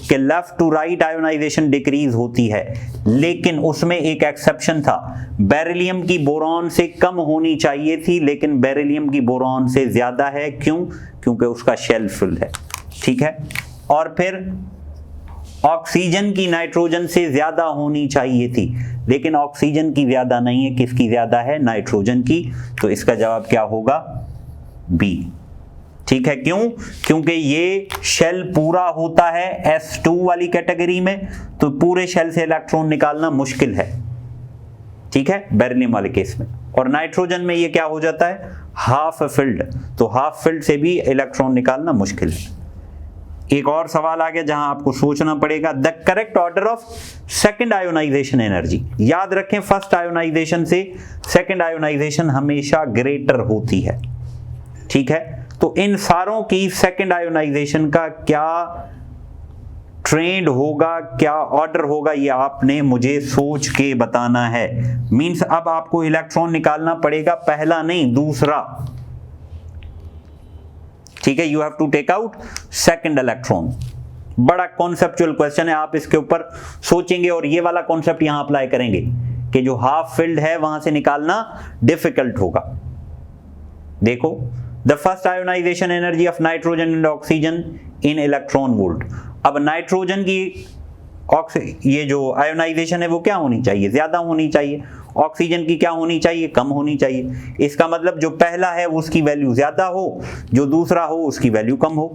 कि left to right ionisation decrease होती है, लेकिन उसमें एक एक्सेप्शन था, बेरिलियम की बोरॉन से कम होनी चाहिए थी, लेकिन बेरिलियम की बोरॉन से ज्यादा है। क्यों? क्योंकि उसका शेल फुल है, ठीक है। और फिर ऑक्सीजन की नाइट्रोजन से ज्यादा होनी चाहिए थी, लेकिन ऑक्सीजन की ज्यादा नहीं है, किसकी ज्यादा है, नाइट्रोजन की। तो इसका जवाब क्या होगा, बी, ठीक है। क्यों? क्योंकि ये शेल पूरा होता है S2 वाली कैटेगरी में, तो पूरे शेल से इलेक्ट्रॉन निकालना मुश्किल है, ठीक है, बेरिलियम वाले केस में। और नाइट्रोजन में ये क्या हो जाता है, हाफ फिल्ड, तो हाफ फिल्ड से भी इलेक्ट्रॉन निकालना मुश्किल है। एक और सवाल आ गया जहां आपको सोचना पड़ेगा, the correct order of second ionisation energy. याद रखें, फर्स्ट आयोनाइजेशन से सेकंड आयोनाइजेशन हमेशा ग्रेटर होती है, ठीक है। तो इन सारों की सेकंड आयोनाइजेशन का क्या ट्रेंड होगा, क्या ऑर्डर होगा, ये आपने मुझे सोच के बताना है। मींस अब आपको इलेक्ट्रॉन निकालना पड़ेगा, पहला नहीं दूसरा, ठीक है। You have to take out second electron. बड़ा कॉन्सेप्चुअल क्वेश्चन है, आप इसके ऊपर सोचेंगे और ये वाला कॉन्सेप्ट यहां अप्लाई करेंगे कि जो हाफ फिल्ड है वहां से निकालना डिफिकल्ट होगा। देखो, the first ionisation energy of nitrogen and oxygen in electron volt. अब नाइट्रोजन की ये जो आयोनाइजेशन है वो क्या होनी चाहिए, ज्यादा होनी चाहिए। ऑक्सीजन की क्या होनी चाहिए, कम होनी चाहिए। इसका मतलब जो पहला है उसकी वैल्यू ज्यादा हो, जो दूसरा हो उसकी वैल्यू कम हो।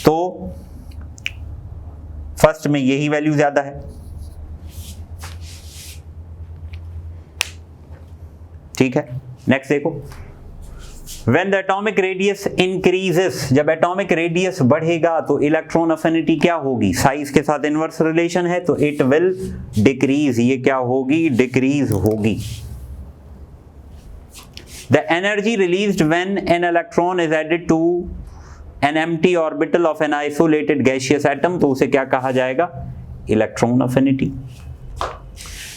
तो फर्स्ट में यही वैल्यू ज्यादा है, ठीक है। नेक्स्ट देखो, When the atomic radius increases, जब एटॉमिक रेडियस बढ़ेगा तो इलेक्ट्रॉन अफिनिटी क्या होगी, साइज के साथ इनवर्स रिलेशन है, तो इट विल डिक्रीज, ये क्या होगी, डिक्रीज होगी। The energy released when an electron is added to an empty orbital of an isolated gaseous atom, तो उसे क्या कहा जाएगा, electron affinity.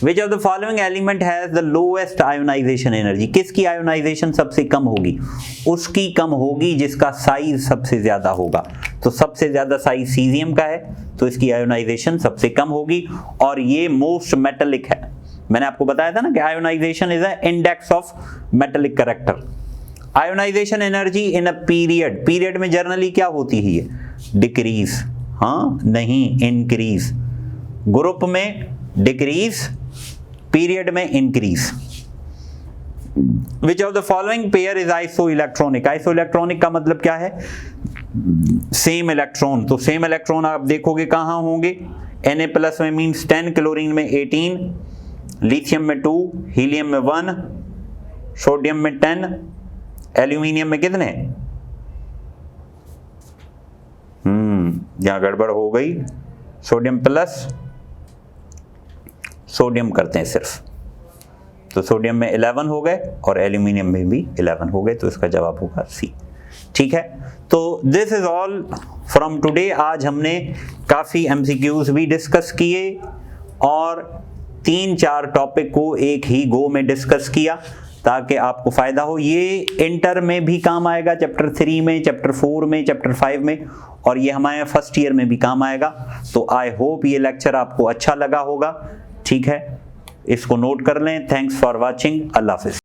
Which of the following element has the lowest ionization energy? किसकी आयोनाइजेशन सबसे कम होगी, उसकी कम होगी जिसका साइज सबसे ज्यादा होगा। तो सबसे ज्यादा साइज सीजियम का है, तो इसकी आयोनाइजेशन सबसे कम होगी, और ये मोस्ट मेटेलिक है। मैंने आपको बताया था ना कि ionisation is a index of metallic character. Ionisation energy in a period, period में जर्नली क्या होती है, डिक्रीज, हाँ नहीं इंक्रीज। ग्रुप में डिक्रीज, पीरियड में increase. Which of the following pair is isoelectronic. Isoelectronic का मतलब क्या है, सेम इलेक्ट्रॉन। तो सेम इलेक्ट्रॉन आप देखोगे कहां होंगे, Na+ में मींस 10, क्लोरीन में 18, लिथियम में 2, हीलियम में 1, सोडियम में 10, एल्यूमिनियम में कितने, यहां गड़बड़ हो गई, सोडियम प्लस सोडियम करते हैं सिर्फ, तो सोडियम में 11 हो गए और एल्यूमिनियम में भी 11 हो गए, तो इसका जवाब होगा सी, ठीक है। तो this is all from today. आज हमने काफ़ी MCQs भी डिस्कस किए और 3-4 टॉपिक को एक ही गो में डिस्कस किया ताकि आपको फ़ायदा हो। ये इंटर में भी काम आएगा, चैप्टर 3 में, चैप्टर 4 में, चैप्टर 5 में, और ये हमारे फर्स्ट ईयर में भी काम आएगा। तो आई होप ये लेक्चर आपको अच्छा लगा होगा। ठीक है, इसको नोट कर लें। Thanks for watching. अल्लाह हाफिज़।